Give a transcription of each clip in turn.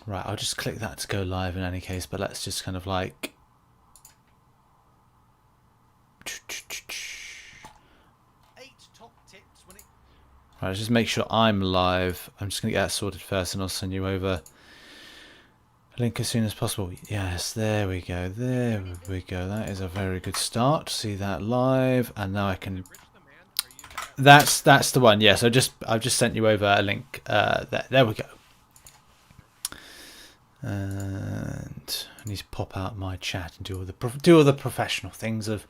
Right, I'll just click that to go live in any case, but let's just kind of like... Right, let's just make sure I'm live. I'm just going to get that sorted first and I'll send you over a link as soon as possible. Yes, there we go. There we go. That is a very good start. See that live. And now I can... That's the one. Yes, I've just sent you over a link. There we go. And I need to pop out my chat and do all the professional things of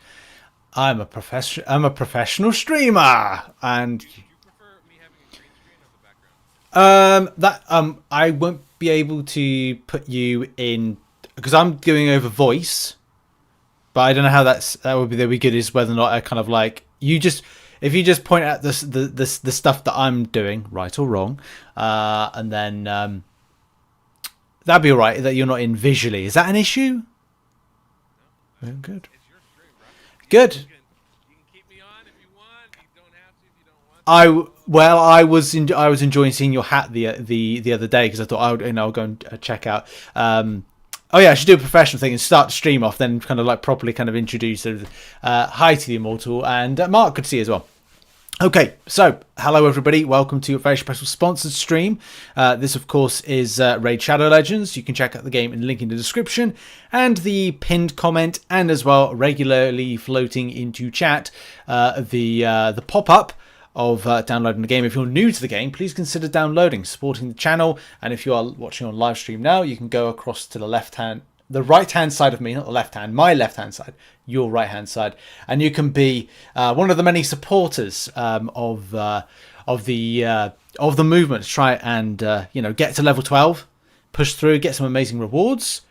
I'm a professional streamer, and I won't be able to put you in because I'm going over voice, but I don't know how that would be good. Is whether or not I kind of like if you just point out the stuff that I'm doing, right or wrong, and then that'd be all right. That you're not in visually. Is that an issue? No. Good. Good. You can keep me on if you want. You don't have to if you don't want to. I was enjoying seeing your hat the other day because I thought I'll go and check out. Oh yeah, I should do a professional thing and start the stream off, then kind of like properly kind of introduce. Hi to the Immortal, and Mark could see as well. Okay, so hello everybody, welcome to a very special sponsored stream. This of course is Raid Shadow Legends. You can check out the game in the link in the description and the pinned comment, and as well regularly floating into chat the pop-up of downloading the game. If you're new to the game, please consider downloading, supporting the channel, and if you are watching on live stream now, you can go across to the right hand side of me, not the left hand, my left hand side, your right hand side, and you can be one of the many supporters of the movement to try and get to level 12, push through, get some amazing rewards.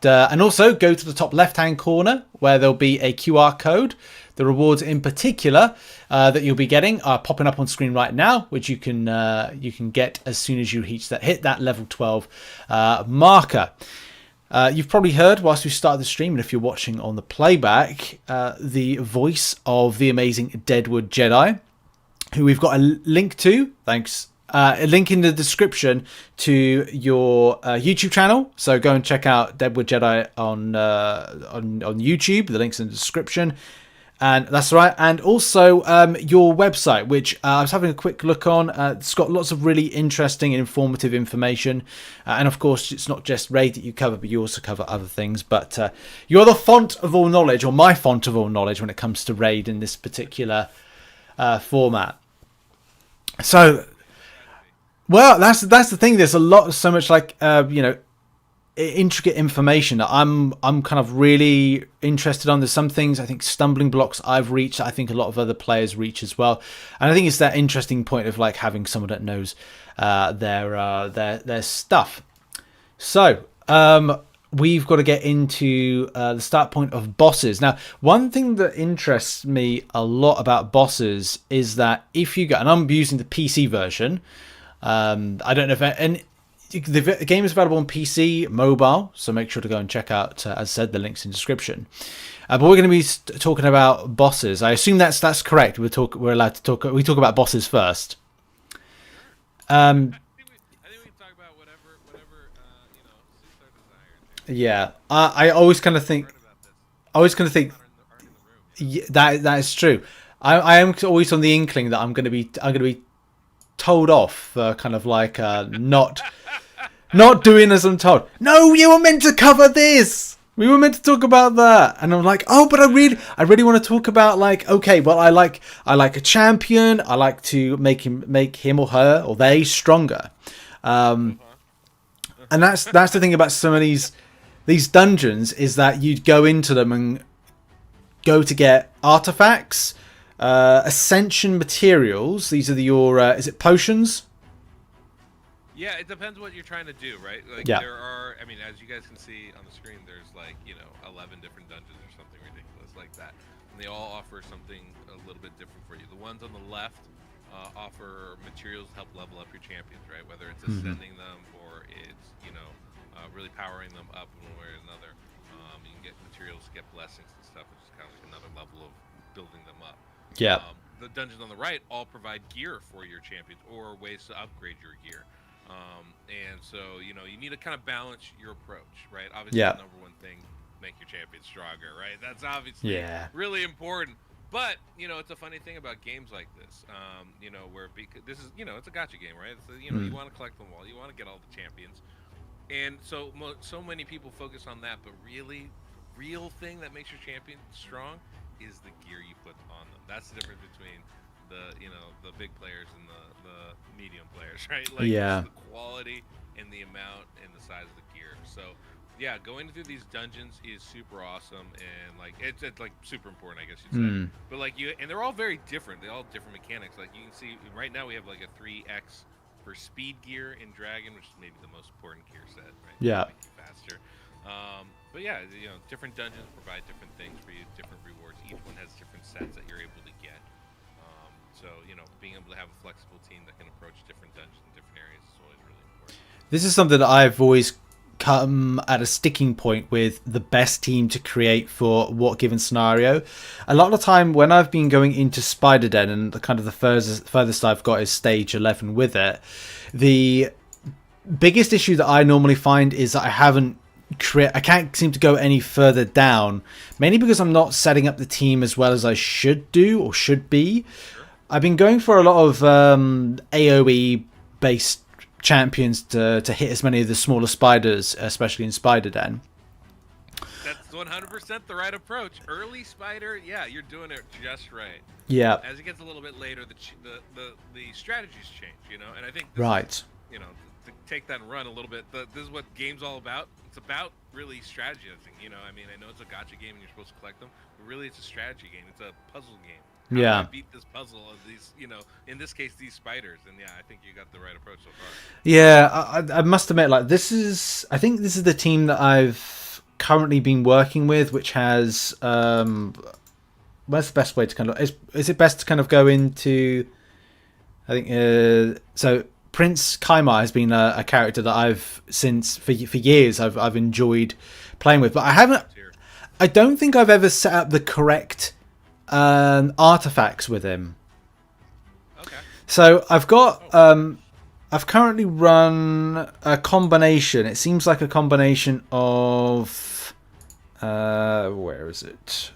And also go to the top left hand corner where there'll be a QR code. The rewards in particular that you'll be getting are popping up on screen right now, which you can get as soon as you hit that level 12 marker. You've probably heard whilst we started the stream, and if you're watching on the playback, the voice of the amazing Deadwood Jedi, who we've got a link to. Thanks. A link in the description to your YouTube channel. So go and check out Deadwood Jedi on YouTube. The link's in the description. And that's right. And also your website, which I was having a quick look on. It's got lots of really interesting and informative information. And of course, it's not just Raid that you cover, but you also cover other things. But you're the font of all knowledge, or my font of all knowledge, when it comes to Raid in this particular format. So, well, that's the thing. There's so much like intricate information that I'm kind of really interested on. There's some things I think stumbling blocks I've reached, I think a lot of other players reach as well, and I think it's that interesting point of like having someone that knows their stuff. So we've got to get into the start point of bosses. Now, one thing that interests me a lot about bosses is that if you go, and I'm using the PC version, I don't know if the game is available on PC, mobile, so make sure to go and check out, as I said, the links in the description. But we're going to be talking about bosses. I assume that's correct. We're allowed to talk. We talk about bosses first. I think we can talk about whatever suits our desire. Yeah, I always kind of think. Yeah, that is true. I am always on the inkling that I'm going to be told off for kind of like not doing as I'm told. No, you were meant to cover this. We were meant to talk about that. And I'm like, oh, but I really want to talk about like, okay, well, I like a champion. I like to make him or her or they stronger. And that's the thing about some of these dungeons is that you'd go into them and go to get artifacts, Ascension materials. These are your is it potions? Yeah, it depends what you're trying to do, right? Like there are, I mean, as you guys can see on the screen, there's like 11 different dungeons or something ridiculous like that, and they all offer something a little bit different for you. The ones on the left offer materials to help level up your champions, right? Whether it's ascending them or it's really powering them up in one way or another. You can get materials to get blessings and stuff, which is kind of like another level of building them up. Yeah. The dungeons on the right all provide gear for your champions or ways to upgrade your gear. And so, you know, you need to kind of balance your approach, right? Obviously, Yeah. the number one thing, make your champion stronger, right? That's obviously Yeah. really important. But, you know, it's a funny thing about games like this, you know, where this is, you know, it's a gacha game, right? It's, you know, you Mm. want to collect them all, you want to get all the champions. And so, so many people focus on that, but really, the real thing that makes your champion strong is the gear you put on them. That's the difference between the, you know, the big players and the medium players, right? Like it's Yeah. the quality and the amount and the size of the gear. So yeah, going through these dungeons is super awesome, and like it's like super important, I guess you'd say. Mm. But like you, and they're all very different. They all have different mechanics. Like you can see right now we have like a 3x for speed gear in Dragon, which is maybe the most important gear set, right? Yeah. Make you faster. But yeah, you know, different dungeons provide different things for you, different rewards. Each one has different sets that you're able to get. So, you know, being able to have a flexible team that can approach different dungeons in different areas is always really important. This is something that I've always come at a sticking point with the best team to create for what given scenario. A lot of the time when I've been going into Spider Den, and the kind of the furthest I've got is stage 11 with it, the biggest issue that I normally find is that I can't seem to go any further down, mainly because I'm not setting up the team as well as I should do or should be. Sure. I've been going for a lot of AoE based champions to hit as many of the smaller spiders, especially in Spider Den. That's 100% the right approach. Early spider, yeah, you're doing it just right. Yeah. As it gets a little bit later, the strategies change, you know. And I think Right. you know, to take that and run a little bit. This is what game's all about. It's about really strategizing. You know, I mean, I know it's a gotcha game and you're supposed to collect them, but really it's a strategy game. It's a puzzle game. How do I beat this puzzle of these, you know, in this case, these spiders? And yeah, I think you got the right approach so far. Yeah, I must admit, like I think this is the team that I've currently been working with, which has where's the best way to kind of is it best to kind of go into? I think so. Prince Kaimar has been a character that I've for years I've enjoyed playing with, but I don't think I've ever set up the correct artifacts with him. Okay. So I've got I've currently run a combination. It seems like a combination of where is it?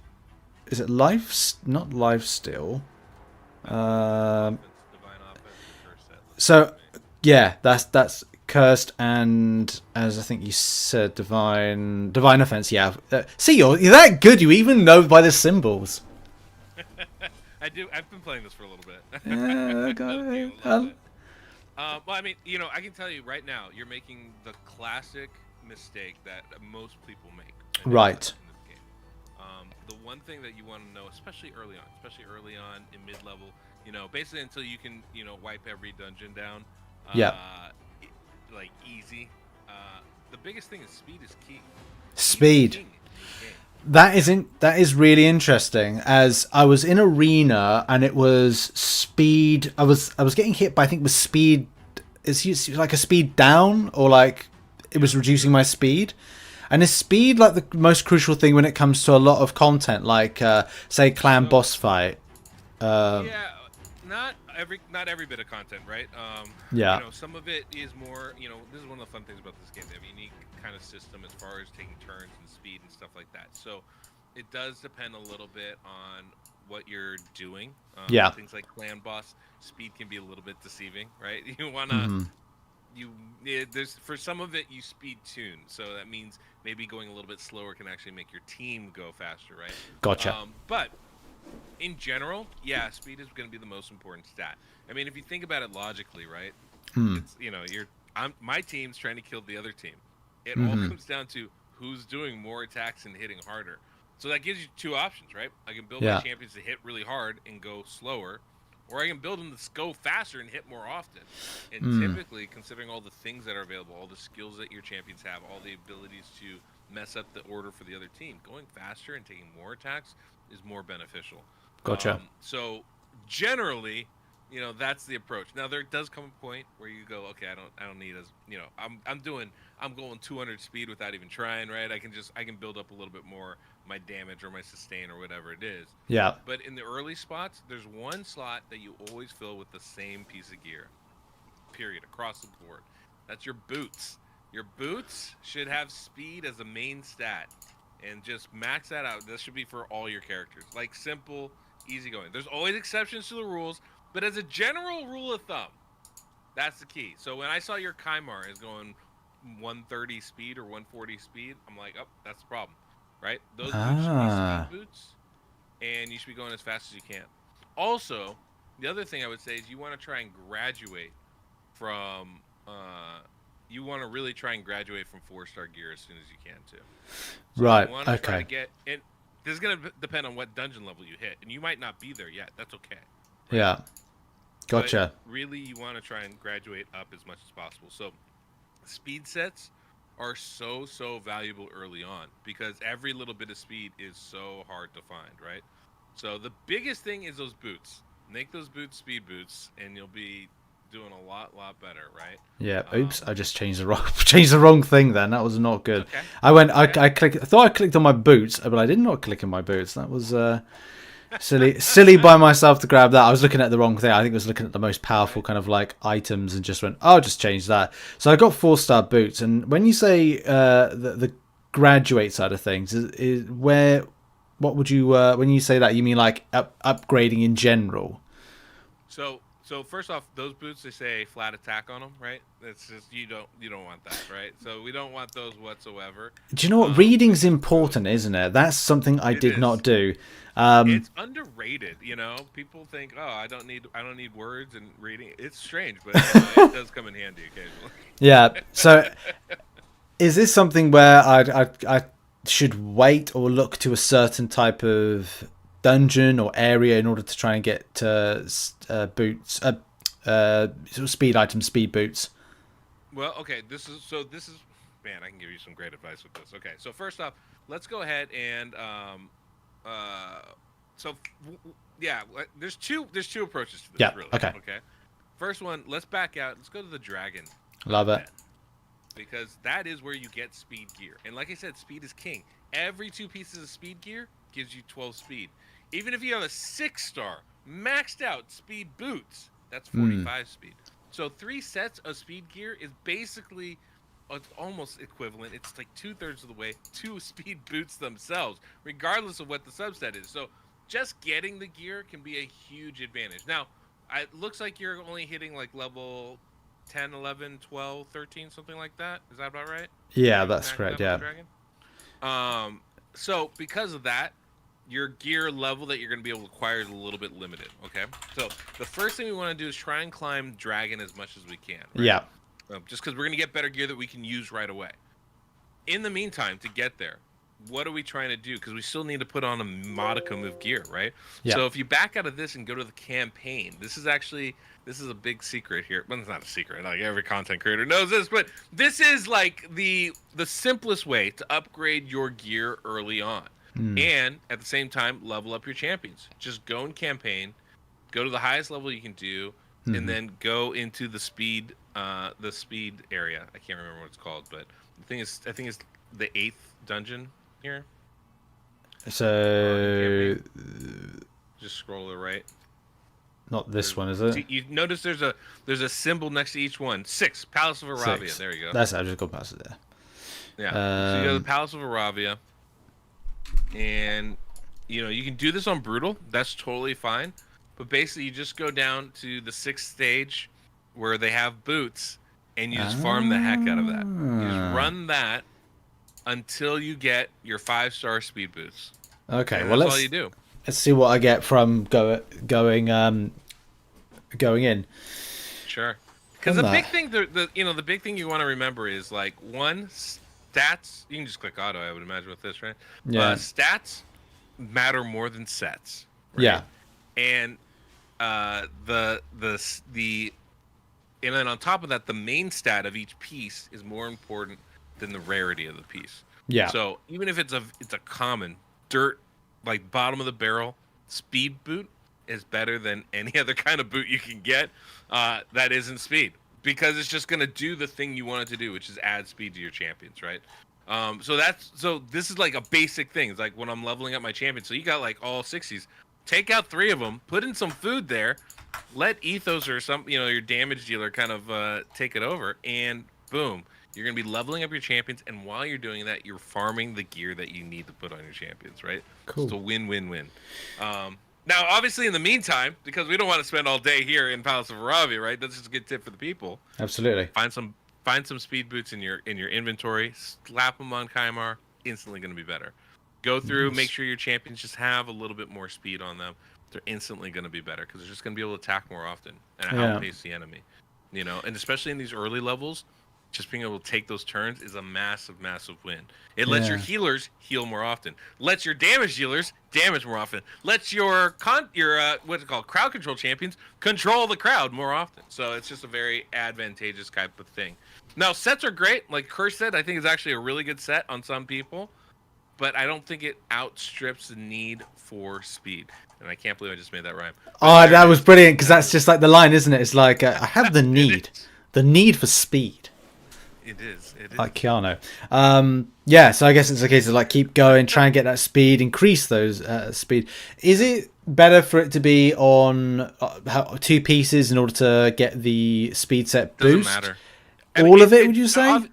Is it life? Not life still. So yeah, that's cursed, and as I think you said, divine offense. Yeah. See, you're that good. You even know by the symbols. I do. I've been playing this for a little bit. Yeah, got it. Well, I mean, you know, I can tell you right now, you're making the classic mistake that most people make. Right. In this game. The one thing that you want to know, especially early on in mid-level, you know, basically until you can, you know, wipe every dungeon down. Yeah. Like easy. The biggest thing is speed is key. Speed. That is really interesting. As I was in arena and it was speed, I was getting hit by, I think it was speed. It's like a speed down, or like it was reducing my speed. And is speed like the most crucial thing when it comes to a lot of content, like say clan boss fight? Yeah, not every bit of content, right? Yeah. You know, some of it is more. You know, this is one of the fun things about this game. They have a unique kind of system as far as taking turns and speed and stuff like that. So it does depend a little bit on what you're doing. Yeah. Things like clan boss speed can be a little bit deceiving, right? You wanna. There's for some of it you speed tune, so that means maybe going a little bit slower can actually make your team go faster, right? Gotcha. But in general, yeah, speed is going to be the most important stat. I mean, if you think about it logically, right? It's, you know, my team's trying to kill the other team. It all comes down to who's doing more attacks and hitting harder. So that gives you two options, right? I can build my champions to hit really hard and go slower, or I can build them to go faster and hit more often. And typically, considering all the things that are available, all the skills that your champions have, all the abilities to mess up the order for the other team, going faster and taking more attacks is more beneficial. Gotcha. So generally, you know, that's the approach. Now there does come a point where you go, okay, I don't need as, you know, I'm going 200 speed without even trying, right? I can build up a little bit more my damage or my sustain or whatever it is. Yeah. But in the early spots, there's one slot that you always fill with the same piece of gear. Period, across the board. That's your boots. Your boots should have speed as a main stat, and just max that out. This should be for all your characters. Like simple, easy going. There's always exceptions to the rules, but as a general rule of thumb, that's the key. So when I saw your Kymar is going 130 speed or 140 speed, I'm like, oh, that's the problem, right? Those boots should be speed boots, and you should be going as fast as you can. Also, the other thing I would say is you want to try and graduate from you want to really try and graduate from 4-star gear as soon as you can too. So right. You want to try to get, and this is going to depend on what dungeon level you hit, and you might not be there yet. That's okay. Right? Yeah. Gotcha. But really, you want to try and graduate up as much as possible. So speed sets are so valuable early on because every little bit of speed is so hard to find, right? So the biggest thing is those boots. Make those boots speed boots, and you'll be doing a lot better, right? Yeah. Oops, I just changed the wrong thing. Then that was not good. Okay. I clicked. I thought I clicked on my boots, but I did not click on my boots. That was silly by myself to grab that. I was looking at the wrong thing. I think I was looking at the most powerful kind of like items and just went, oh, I'll just change that. So I got 4-star boots. And when you say the graduate side of things, is where, what would you when you say that, you mean like upgrading in general? So first off, those boots, they say flat attack on them, right? It's just you don't want that, right? So we don't want those whatsoever. Do you know what? Reading's important, isn't it? That's something I did not do. It's underrated, you know. People think, oh, I don't need words and reading. It's strange, but it does come in handy occasionally. Yeah. So, is this something where I should wait or look to a certain type of dungeon or area in order to try and get boots, sort of speed items, speed boots? Well, okay. This is man, I can give you some great advice with this. Okay, so first off, let's go ahead and yeah, there's two approaches to this. Yeah. Really. Okay. Okay. First one, let's back out. Let's go to the dragon. Love it. Because that is where you get speed gear, and like I said, speed is king. Every 2 pieces of speed gear gives you 12 speed. Even if you have a 6-star maxed out speed boots, that's 45 speed. So 3 sets of speed gear is basically, it's almost equivalent. It's like 2/3 of the way to speed boots themselves, regardless of what the subset is. So just getting the gear can be a huge advantage. Now, it looks like you're only hitting like level 10, 11, 12, 13, something like that. Is that about right? Yeah, that's correct. Yeah. So because of that, your gear level that you're going to be able to acquire is a little bit limited. Okay. So the first thing we want to do is try and climb dragon as much as we can. Right? Yeah. Just because we're going to get better gear that we can use right away. In the meantime, to get there, what are we trying to do? Because we still need to put on a modicum of gear, right? Yeah. So if you back out of this and go to the campaign, this is a big secret here. Well, it's not a secret. Like every content creator knows this, but this is like the simplest way to upgrade your gear early on. And at the same time, level up your champions. Just go in campaign, go to the highest level you can do, and then go into the speed area. I can't remember what it's called, but the thing is, I think it's the 8th dungeon here. So just scroll to the right. Not this one, is it? You notice there's a symbol next to each one. 6, Palace of Aravia. 6. There you go. That's it. I just got past it there. Yeah. So you go to the Palace of Aravia, and you can do this on brutal. That's totally fine. But basically, you just go down to the 6th stage where they have boots, and you just farm the heck out of that. You just run that until you get your 5-star speed boots. Okay, and well that's all you do. Let's see what I get from going in. Sure. Because the big thing, the big thing you want to remember is like stats. You can just click auto, I would imagine, with this, right? Yeah. Stats matter more than sets. Right? Yeah. And and then on top of that, the main stat of each piece is more important than the rarity of the piece. Yeah. So even if it's a common dirt, like bottom of the barrel speed boot, is better than any other kind of boot you can get that isn't speed, because it's just going to do the thing you want it to do, which is add speed to your champions, right? So this is like a basic thing. It's like when I'm leveling up my champions. So you got like all 60s. Take out 3 of them, put in some food there, let Ethos or your damage dealer kind of take it over, and boom. You're going to be leveling up your champions, and while you're doing that, you're farming the gear that you need to put on your champions, right? Cool. It's a win-win-win. Now, obviously, in the meantime, because we don't want to spend all day here in Palace of Aravia, right? That's just a good tip for the people. Absolutely. Find some speed boots in your inventory. Slap them on Kymar. Instantly going to be better. Go through, make sure your champions just have a little bit more speed on them. They're instantly going to be better because they're just going to be able to attack more often and outpace the enemy. You know, and especially in these early levels, just being able to take those turns is a massive, massive win. It lets your healers heal more often. Lets your damage dealers damage more often. Lets your what's it called, crowd control champions control the crowd more often. So it's just a very advantageous type of thing. Now, sets are great. Like Curse set, I think is actually a really good set on some people, but I don't think it outstrips the need for speed. And I can't believe I just made that rhyme. Oh, that was brilliant, because that's just like the line, isn't it? It's like, I have the need for speed. It is. Like Keanu. Yeah, so I guess it's a case of like keep going, try and get that speed, increase those speed. Is it better for it to be on 2 pieces in order to get the speed set boost? Doesn't matter. All of it, would you say?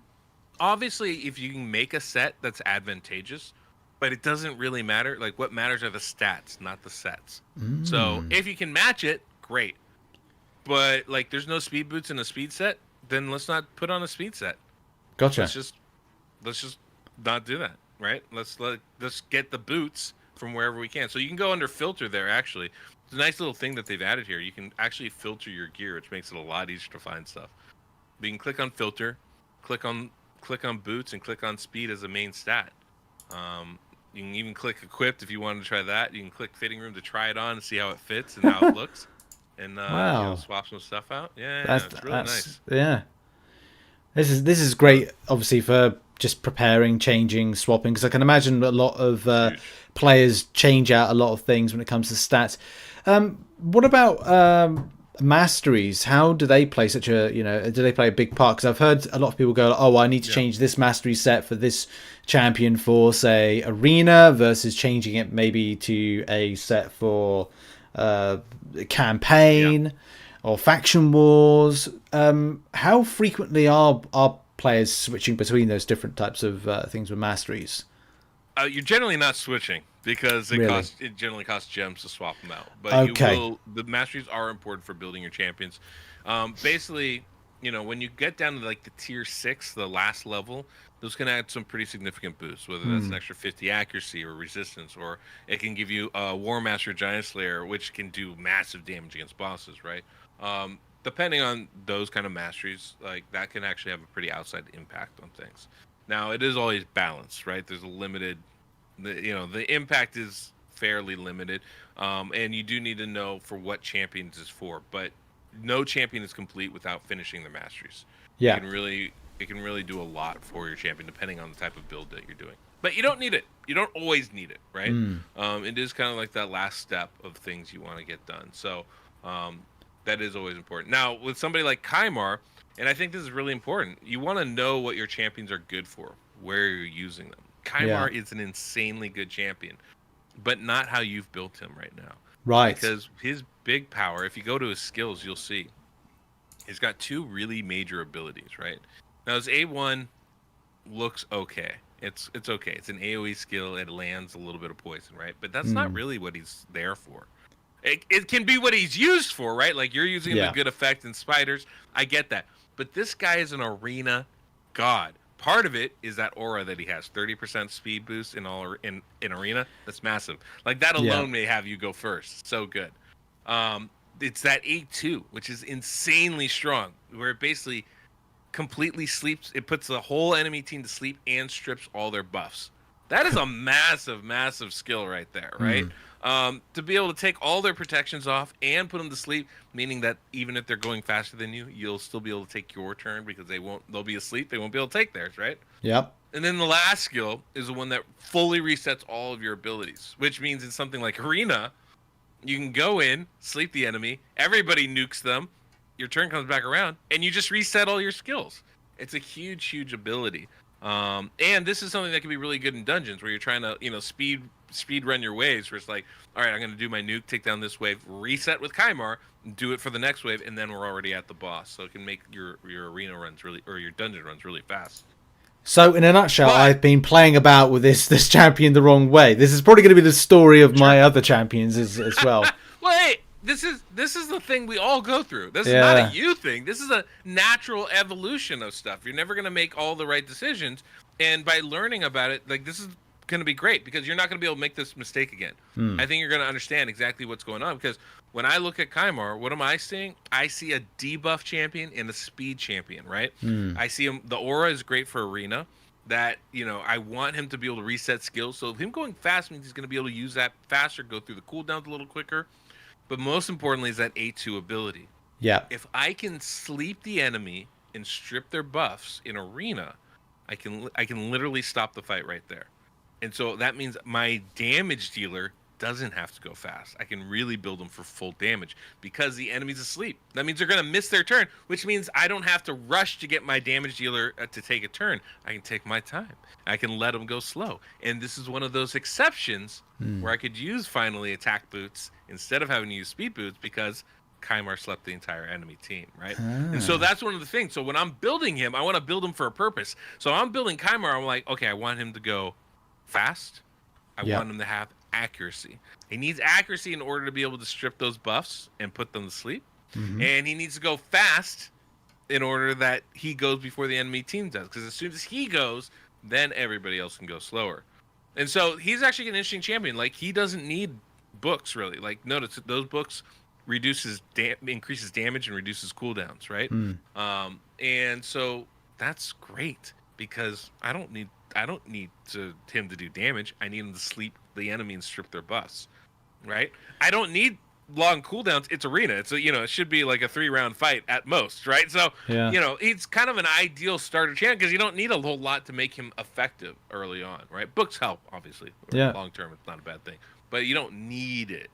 Obviously, if you can make a set that's advantageous, but it doesn't really matter. Like, what matters are the stats, not the sets. So if you can match it, great. But like, there's no speed boots in a speed set, then let's not put on a speed set. Gotcha. Let's just not do that, right? Let's get the boots from wherever we can. So you can go under filter there. Actually, it's a nice little thing that they've added here. You can actually filter your gear, which makes it a lot easier to find stuff. But you can click on filter, click on boots, and click on speed as a main stat. You can even click equipped if you wanted to try that. You can click fitting room to try it on and see how it fits and how it looks, and swap some stuff out. Yeah, it's really nice. Yeah. This is great, obviously, for just preparing, changing, swapping, because I can imagine a lot of players change out a lot of things when it comes to stats. What about Masteries? How do they play such a, do they play a big part? Because I've heard a lot of people go, oh, I need to change this Mastery set for this champion for, say, Arena versus changing it maybe to a set for campaign. Or faction wars. How frequently are players switching between those different types of things with Masteries? You're generally not switching because it generally costs gems to swap them out. But the Masteries are important for building your champions. Basically, when you get down to like the tier 6, the last level, those can add some pretty significant boosts, whether that's an extra 50 accuracy or resistance, or it can give you a War Master Giant Slayer, which can do massive damage against bosses, right? Depending on those kind of masteries, like that can actually have a pretty outside impact on things. Now, it is always balanced, right? There's a limited, the impact is fairly limited, and you do need to know for what champions is for. But no champion is complete without finishing their masteries. Yeah, it can really do a lot for your champion depending on the type of build that you're doing. But you don't need it. You don't always need it, right? It is kind of like that last step of things you want to get done. So. That is always important. Now, with somebody like Kymar, and I think this is really important, you want to know what your champions are good for, where you're using them. Kymar is an insanely good champion, but not how you've built him right now. Right. Because his big power, if you go to his skills, you'll see he's got 2 really major abilities, right? Now, his A1 looks okay. It's okay. It's an AoE skill. It lands a little bit of poison, right? But that's not really what he's there for. It can be what he's used for, right? Like you're using him to good effect in spiders. I get that. But this guy is an arena god. Part of it is that aura that he has. 30% speed boost in arena. That's massive. Like that alone may have you go first. So good. It's that A2, which is insanely strong, where it basically completely sleeps. It puts the whole enemy team to sleep and strips all their buffs. That is a massive, massive skill right there, right? To be able to take all their protections off and put them to sleep, meaning that even if they're going faster than you, you'll still be able to take your turn because they'll be asleep. They won't be able to take theirs, right? Yep. And then the last skill is the one that fully resets all of your abilities, which means in something like Arena, you can go in, sleep the enemy, everybody nukes them, your turn comes back around, and you just reset all your skills. It's a huge, huge ability. And this is something that can be really good in dungeons where you're trying to, speed run your waves. Where it's like, all right, I'm going to do my nuke, take down this wave, reset with Kymar, do it for the next wave, and then we're already at the boss. So it can make your arena runs or your dungeon runs really fast. So in a nutshell, I've been playing about with this champion the wrong way. This is probably going to be the story of my other champions as well. Well, hey, this is the thing we all go through. This is not a you thing. This is a natural evolution of stuff. You're never going to make all the right decisions, and by learning about it, like, this is going to be great because you're not going to be able to make this mistake again. I think you're going to understand exactly what's going on, because when I look at Kymar, what am I seeing? I see a debuff champion and a speed champion, right? I see him. The aura is great for arena. That, I want him to be able to reset skills. So him going fast means he's going to be able to use that faster, go through the cooldowns a little quicker. But most importantly is that A2 ability. Yeah. If I can sleep the enemy and strip their buffs in arena, I can literally stop the fight right there. And so that means my damage dealer doesn't have to go fast. I can really build them for full damage because the enemy's asleep. That means they're going to miss their turn, which means I don't have to rush to get my damage dealer to take a turn. I can take my time. I can let them go slow. And this is one of those exceptions where I could use finally attack boots instead of having to use speed boots because Kymar slept the entire enemy team, right? And so that's one of the things. So when I'm building him, I want to build him for a purpose. So I'm building Kymar. I'm like, okay, I want him to go fast. I want him to have accuracy. He needs accuracy in order to be able to strip those buffs and put them to sleep. And he needs to go fast in order that he goes before the enemy team does. Because as soon as he goes, then everybody else can go slower. And so he's actually an interesting champion. Like, he doesn't need books, really. Like, notice those books increases damage and reduces cooldowns, right? And so that's great because I don't need him to do damage. I need him to sleep the enemy and strip their buffs, right? I don't need long cooldowns. It's arena. It's it should be like a 3-round fight at most, right? So he's kind of an ideal starter champion because you don't need a whole lot to make him effective early on, right? Books help, obviously. Long term, it's not a bad thing, but you don't need it.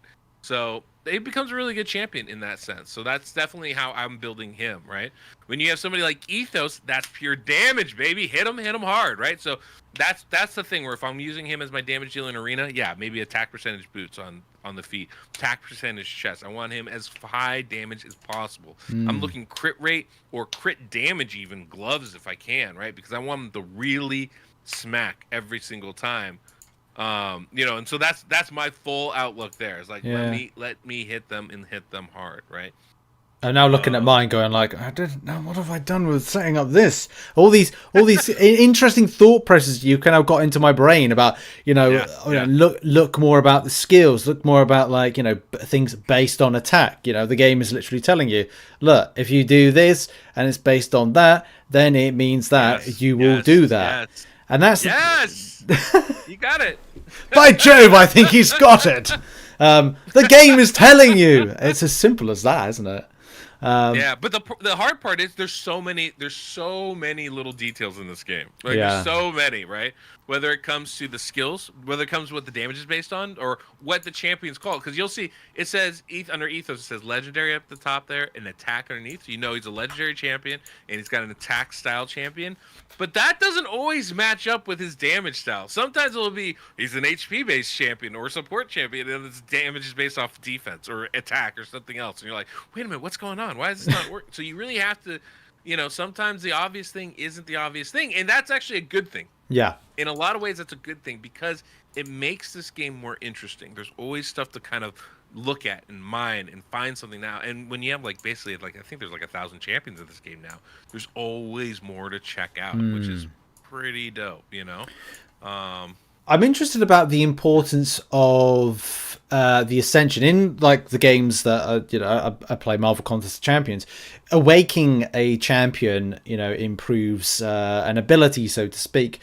So it becomes a really good champion in that sense. So that's definitely how I'm building him, right? When you have somebody like Ethos, that's pure damage, baby. Hit him hard, right? So that's the thing where if I'm using him as my damage dealer in arena, maybe attack percentage boots on the feet, attack percentage chest. I want him as high damage as possible. I'm looking crit rate or crit damage, even gloves if I can, right? Because I want him to really smack every single time. And so that's my full outlook there. It's like let me hit them and hit them hard, right? I'm now looking at mine, going like, I don't know, what have I done with setting up this? All these interesting thought processes you kind of got into my brain about, look more about the skills, look more about things based on attack. The game is literally telling you, look, if you do this and it's based on that, then it means that you will do that. Yes. And that's you got it. By Jove, I think he's got it. The game is telling you. It's as simple as that, isn't it? But the hard part is there's so many little details in this game. There's so many, right? Whether it comes to the skills, whether it comes to what the damage is based on, or what the champion's called. Because you'll see it says under Ethos, it says legendary up the top there, and attack underneath. So he's a legendary champion, and he's got an attack style champion. But that doesn't always match up with his damage style. Sometimes it'll be he's an HP based champion or support champion, and his damage is based off defense or attack or something else. And you're like, wait a minute, what's going on? Why is this not working? So you really have to, sometimes the obvious thing isn't the obvious thing, and that's actually a good thing. Yeah. In a lot of ways, that's a good thing because it makes this game more interesting. There's always stuff to kind of look at and mine and find something now. And when you have basically I think there's 1,000 champions in this game now, there's always more to check out, which is pretty dope, I'm interested about the importance of the Ascension in the games that I play Marvel Contest of Champions. Awaking a champion, improves an ability, so to speak.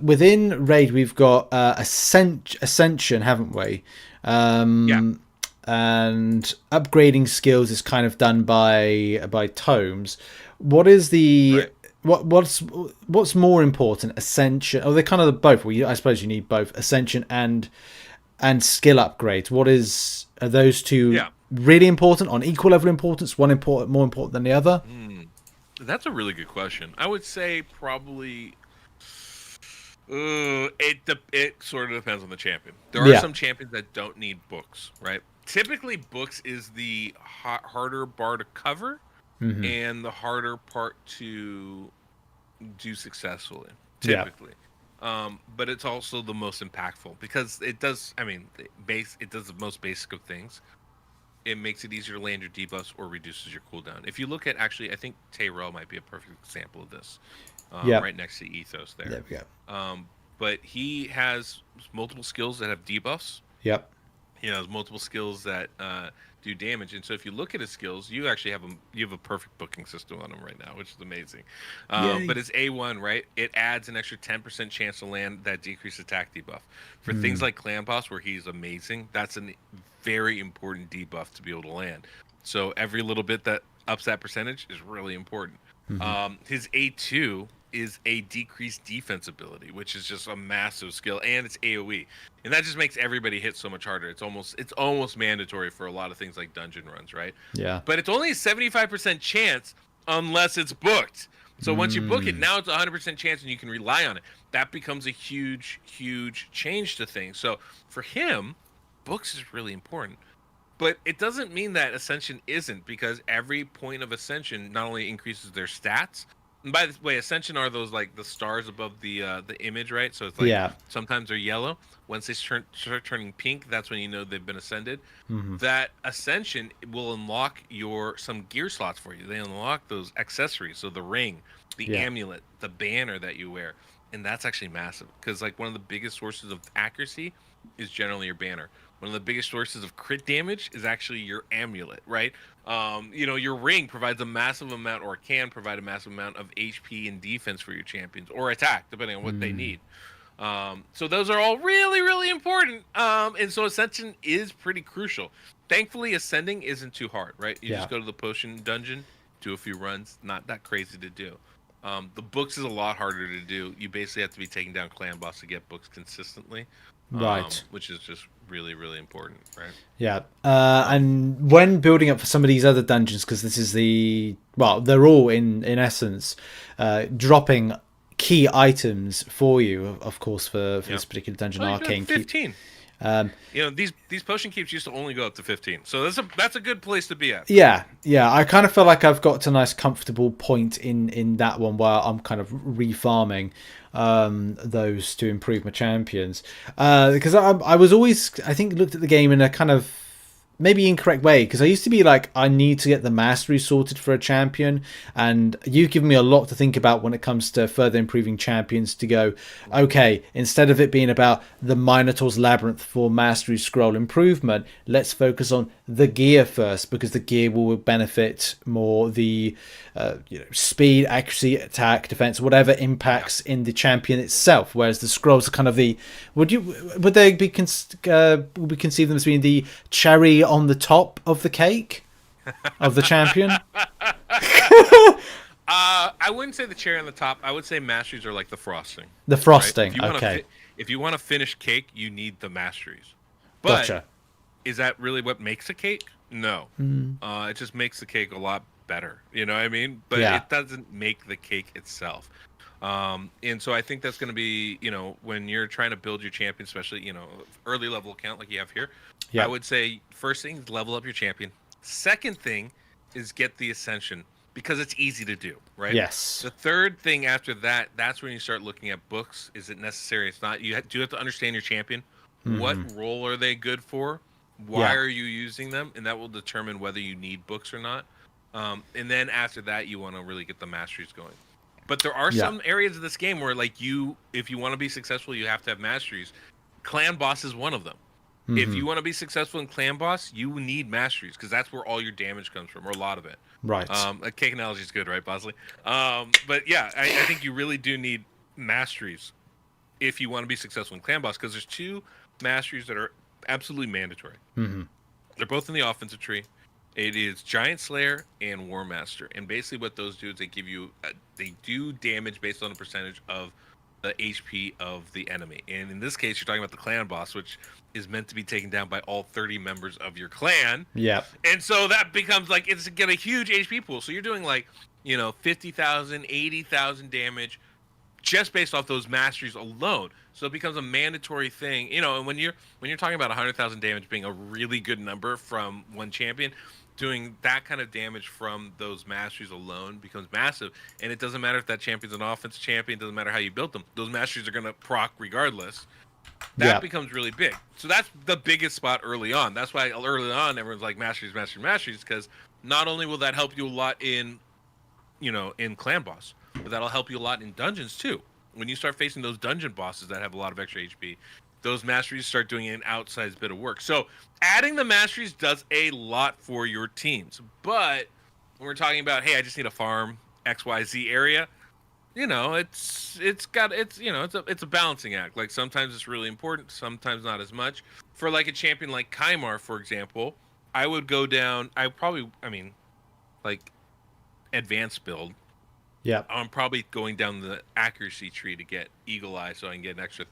Within Raid, we've got Ascension, haven't we? And upgrading skills is kind of done by tomes. What is the what's more important, Ascension? Oh, they're kind of both. Well, I suppose you need both Ascension and skill upgrades. Are those two really important, on equal level importance? One more important than the other? That's a really good question. I would say probably It sort of depends on the champion. There are Yeah. some champions that don't need books, right? Typically, books is the harder bar to cover Hmm. and the harder part to do successfully. Yeah. Typically, but it's also the most impactful because it does. I mean, it does the most basic of things. It makes it easier to land your debuffs or reduces your cooldown. If you look at actually, I think Tyrell might be a perfect example of this. Yeah. Right next to Ethos there. There we go. But he has multiple skills that have debuffs. Yep. He has multiple skills that do damage, and so if you look at his skills, you actually have a perfect booking system on him right now, which is amazing. Yay. But his A1, right, it adds an extra 10% chance to land that decreased attack debuff. For things like Clan Boss, where he's amazing, that's a very important debuff to be able to land. So every little bit that ups that percentage is really important. His A2 is a decreased defense ability, which is just a massive skill, and it's AoE, and that just makes everybody hit so much harder. It's almost mandatory for a lot of things like dungeon runs, right? Yeah. But it's only a 75% chance unless it's booked. So once you book it, now it's a 100% chance, and you can rely on it. That becomes a huge, huge change to things. So for him, books is really important. But it doesn't mean that Ascension isn't, because every point of Ascension not only increases their stats. And by the way, Ascension are those like the stars above the image, right? So it's like Yeah. sometimes they're yellow. Once they start turning pink, that's when you know they've been ascended. Hmm. That Ascension will unlock some gear slots for you. They unlock those accessories, so the ring, the amulet, the banner that you wear, and that's actually massive because like one of the biggest sources of accuracy is generally your banner. One of the biggest sources of crit damage is actually your amulet, right? Your ring provides a massive amount, or can provide a massive amount of HP and defense for your champions, or attack, depending on what they need. So those are all really, really important. And so Ascension is pretty crucial. Thankfully, Ascending isn't too hard, right? You just go to the potion dungeon, do a few runs, not that crazy to do. The books is a lot harder to do. You basically have to be taking down clan boss to get books consistently. Right. Which is just really, really important, right? Yeah. And when building up for some of these other dungeons, because this is they're all in essence dropping key items for you, of course, for this particular dungeon, arcane 15. These potion keeps used to only go up to 15, so that's a good place to be at. Yeah. I kind of feel like I've got to a nice comfortable point in that one where I'm kind of refarming those to improve my champions, because I was always, I think, looked at the game in a kind of maybe incorrect way, because I used to be like, I need to get the mastery sorted for a champion, and you've given me a lot to think about when it comes to further improving champions, to go, okay, instead of it being about the Minotaur's Labyrinth for mastery scroll improvement, let's focus on the gear first, because the gear will benefit more the speed, accuracy, attack, defense, whatever impacts in the champion itself, whereas the scrolls are kind of the, would they be would we conceive them as being the cherry on the top of the cake of the champion? I wouldn't say the cherry on the top. I would say masteries are like the frosting. The frosting, right? okay. If you want to finish cake, you need the masteries. But Gotcha. Is that really what makes a cake? No. It just makes the cake a lot better. You know what I mean? But it doesn't make the cake itself. And so I think that's going to be, when you're trying to build your champion, especially, early level account like you have here, I would say first thing is level up your champion. Second thing is get the Ascension, because it's easy to do, right? Yes. The third thing after that, that's when you start looking at books. Is it necessary? It's not. You do have to understand your champion. What role are they good for? Why are you using them? And that will determine whether you need books or not. And then after that, you want to really get the masteries going. But there are some areas of this game where, like, if you want to be successful, you have to have masteries. Clan boss is one of them. If you want to be successful in clan boss, you need masteries, because that's where all your damage comes from, or a lot of it. Right. A cake analogy is good, right, Bosley? But yeah, I think you really do need masteries if you want to be successful in clan boss, because there's two masteries that are absolutely mandatory. They're both in the offensive tree. It is Giant Slayer and War Master, and basically what those do is they give you they do damage based on a percentage of the HP of the enemy. And in this case, you're talking about the clan boss, which is meant to be taken down by all 30 members of your clan. Yeah. And so that becomes like, it's got a huge HP pool. So you're doing like, 50,000, 80,000 damage just based off those masteries alone. So it becomes a mandatory thing, you know. And when you're talking about 100,000 damage being a really good number from one champion, doing that kind of damage from those masteries alone becomes massive. And it doesn't matter if that champion's an offense champion, doesn't matter how you built them. Those masteries are going to proc regardless. That becomes really big. So that's the biggest spot early on. That's why early on everyone's like masteries, because not only will that help you a lot in, you know, in clan boss, but that'll help you a lot in dungeons too. When you start facing those dungeon bosses that have a lot of extra HP, those masteries start doing an outsized bit of work. So adding the masteries does a lot for your teams. But when we're talking about, hey, I just need a farm XYZ area, you know, it's a balancing act. Like sometimes it's really important, sometimes not as much. For like a champion like Kymar, for example, I would go down. Like advanced build. Yeah, I'm probably going down the accuracy tree to get Eagle Eye, so I can get an extra,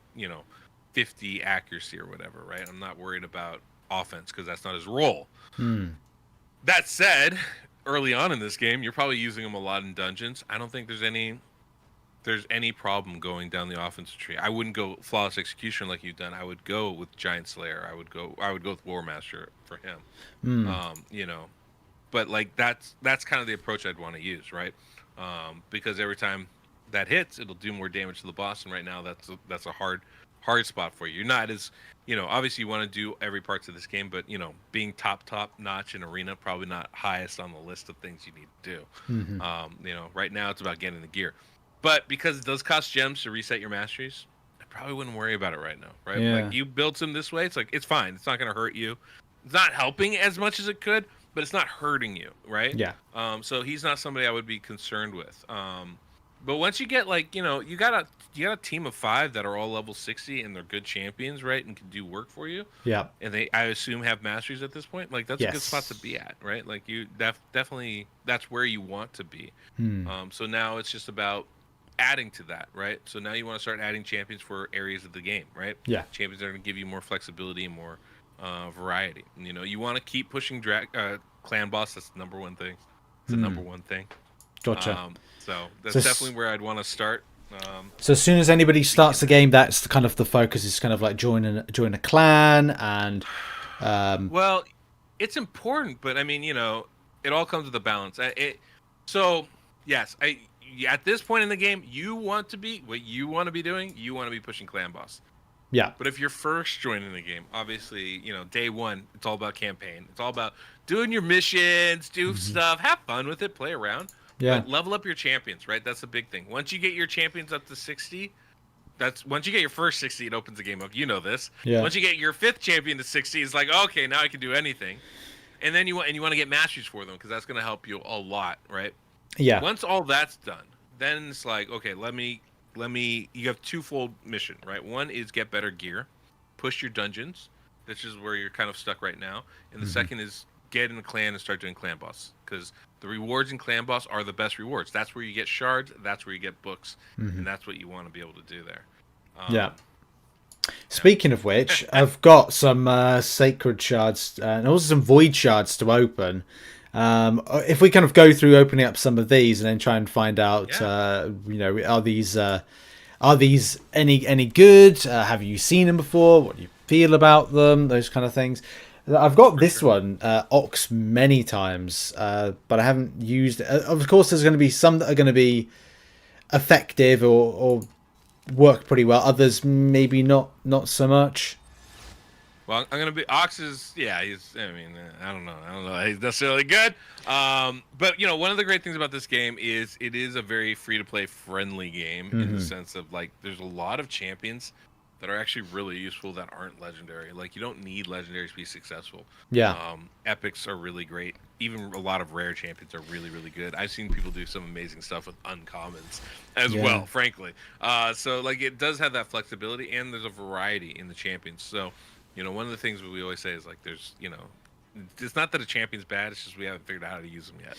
50 accuracy or whatever. Right? I'm not worried about offense because that's not his role. That said, early on in this game, you're probably using him a lot in dungeons. I don't think there's any problem going down the offensive tree. I wouldn't go flawless execution like you've done. I would go with Giant Slayer. I would go with War Master for him. But like that's kind of the approach I'd want to use, right? Because every time that hits, it'll do more damage to the boss, and right now that's a hard spot for you. You're not as, obviously you want to do every parts of this game, but being top notch in arena, probably not highest on the list of things you need to do. Right now it's about getting the gear. But because it does cost gems to reset your masteries, I probably wouldn't worry about it right now, right? Yeah. Like you build them this way, it's like it's fine. It's not going to hurt you. It's not helping as much as it could, but it's not hurting you, right? Yeah. So he's not somebody I would be concerned with. But once you get like, you got a team of 5 that are all level 60 and they're good champions, right? And can do work for you. Yeah. And I assume have masteries at this point. Like that's a good spot to be at, right? Like you definitely that's where you want to be. So now it's just about adding to that, right? So now you want to start adding champions for areas of the game, right? Yeah. Champions that are going to give you more flexibility and more variety. And, you want to keep pushing clan boss. That's the number one thing. It's the number one thing. Gotcha. So that's definitely where I'd want to start. So as soon as anybody starts the game, that's kind of the focus is kind of like join a clan and. Well, it's important, but I mean, it all comes with a balance. So yes, at this point in the game, you want to be doing. You want to be pushing clan boss. Yeah. But if you're first joining the game, obviously, day one, it's all about campaign. It's all about doing your missions, do stuff, have fun with it, play around. Yeah. But level up your champions, right? That's the big thing. Once you get your champions up to 60, once you get your first 60, it opens the game up. You know this. Yeah. Once you get your 5th champion to 60, it's like, okay, now I can do anything. And then you want to get masteries for them because that's going to help you a lot, right? Yeah. Once all that's done, then it's like, okay, let me you have twofold mission, right? One is get better gear, push your dungeons, which is where you're kind of stuck right now. And the second is get in a clan and start doing clan boss, because the rewards in clan boss are the best rewards. That's where you get shards, that's where you get books, and that's what you want to be able to do there. Speaking of which, I've got some sacred shards and also some void shards to open. If we kind of go through opening up some of these and then try and find out, are these any good? Have you seen them before? What do you feel about them? Those kind of things. I've got this one, Ox, many times, but I haven't used it. Of course, there's going to be some that are going to be effective or work pretty well. Others maybe not so much. Well, I'm gonna be Ox's. Yeah, he's. I mean, I don't know. He's necessarily good. But one of the great things about this game is it is a very free-to-play friendly game in the sense of like there's a lot of champions that are actually really useful that aren't legendary. Like you don't need legendaries to be successful. Yeah. Epics are really great. Even a lot of rare champions are really, really good. I've seen people do some amazing stuff with uncommons as well, frankly. So like it does have that flexibility, and there's a variety in the champions. So. One of the things we always say is like there's, it's not that a champion's bad, it's just we haven't figured out how to use them yet,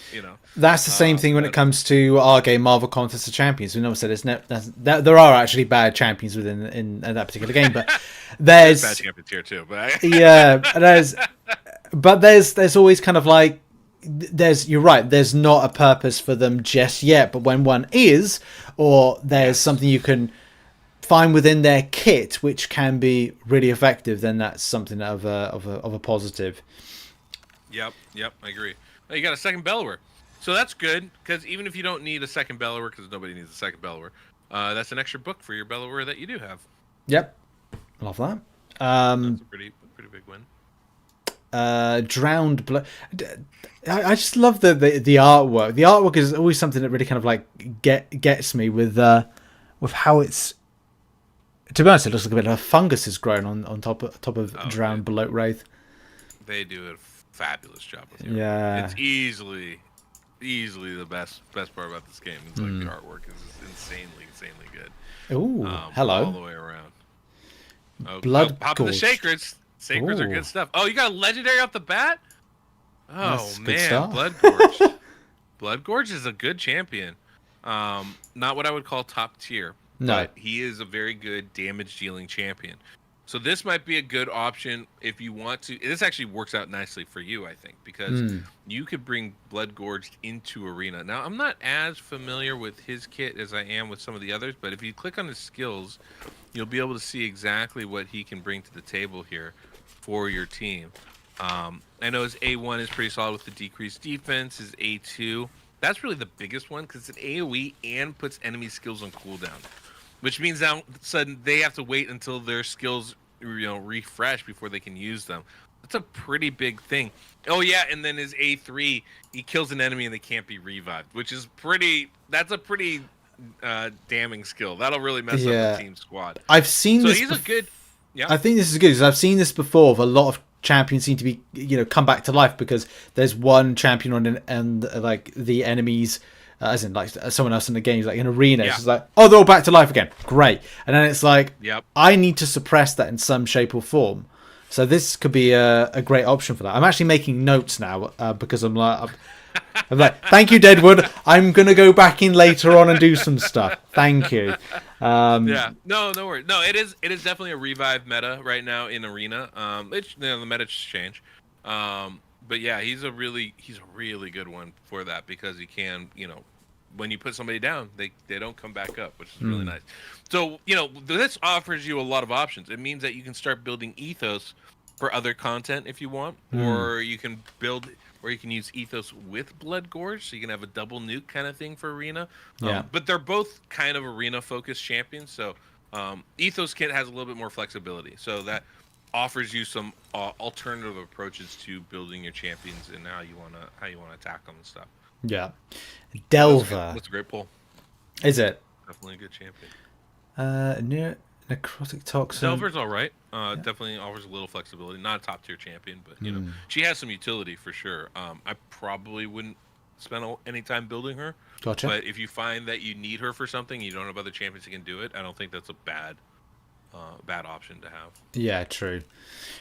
That's the same thing when it comes to our game, Marvel Contest of Champions. We never said there are actually bad champions in that particular game, but there's bad champions here too. But there's always kind of like you're right, there's not a purpose for them just yet, but when one is, or there's something you can find within their kit which can be really effective, then that's something of a positive. Yep, I agree. Oh, you got a second Bellower. So that's good, because even if you don't need a second Bellower, because nobody needs a second Bellower, that's an extra book for your Bellower that you do have. Yep, love that. That's a pretty big win. Drowned blood. I just love the artwork. The artwork is always something that really kind of like gets me with how it's. To be honest, it looks like a bit of a fungus has grown on top of Drowned Bloat Wraith. They do a fabulous job with it. Yeah, it's easily the best part about this game. It's like the artwork is insanely good. Ooh, hello. All the way around. Blood popping the Gorge. Sacreds. Sacreds are good stuff. Oh, you got a legendary off the bat? Oh, That's man. Blood Gorge. Blood Gorge is a good champion. Not what I would call top tier. No. But he is a very good damage dealing champion. So this might be a good option if you want to. This actually works out nicely for you, I think, because you could bring Blood Gorge into Arena. Now, I'm not as familiar with his kit as I am with some of the others, but if you click on his skills, you'll be able to see exactly what he can bring to the table here for your team. I know his A1 is pretty solid with the decreased defense. His A2, that's really the biggest one because it's an AoE and puts enemy skills on cooldown, which means now all of a sudden they have to wait until their skills refresh before they can use them. That's a pretty big thing. Oh yeah, and then his A3, he kills an enemy and they can't be revived, which is that's a pretty damning skill. That'll really mess up the team squad. I've seen this. So he's a good. Yeah. I think this is good because I've seen this before. A lot of champions seem to be, come back to life because there's one champion on and like the enemies, as in like someone else in the game, like in arena. It's just like, oh, they're all back to life again. Great. And then it's like, I need to suppress that in some shape or form. So this could be a great option for that. I'm actually making notes now because I'm like, thank you, Deadwood. I'm gonna go back in later on and do some stuff. Thank you. No worries. No, it is definitely a revive meta right now in arena. The meta change. But yeah, he's a really good one for that because he can, when you put somebody down, they don't come back up, which is really nice. So, this offers you a lot of options. It means that you can start building ethos for other content if you want, or you can use ethos with Blood Gorge, so you can have a double nuke kind of thing for arena. But they're both kind of arena focused champions, so ethos kit has a little bit more flexibility, so that offers you some alternative approaches to building your champions and how you want to attack them and stuff. Yeah, Delver. That's a great pull. Is it? Definitely a good champion. Necrotic Toxin. Delver's all right. Definitely offers a little flexibility. Not a top tier champion, but she has some utility for sure. I probably wouldn't spend any time building her. Gotcha. But if you find that you need her for something, you don't have other champions that can do it, I don't think that's a bad option to have. Yeah, true.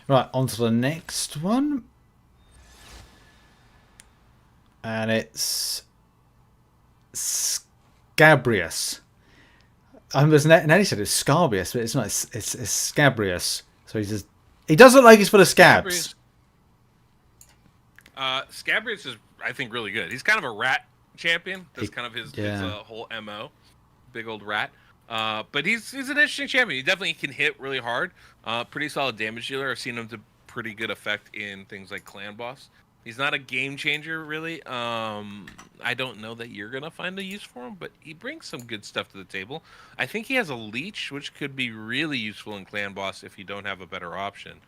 Right, on to the next one. And it's Scabrius. Nelly said it's Scarbius, but it's not. It's Scabrius. So he does look like he's full of scabs. Scabrius is, I think, really good. He's kind of a rat champion. That's kind of his whole MO. Big old rat. But he's an interesting champion. He definitely can hit really hard. Pretty solid damage dealer. I've seen him to pretty good effect in things like Clan Boss. He's not a game changer, really. I don't know that you're going to find a use for him, but he brings some good stuff to the table. I think he has a leech, which could be really useful in Clan Boss if you don't have a better option.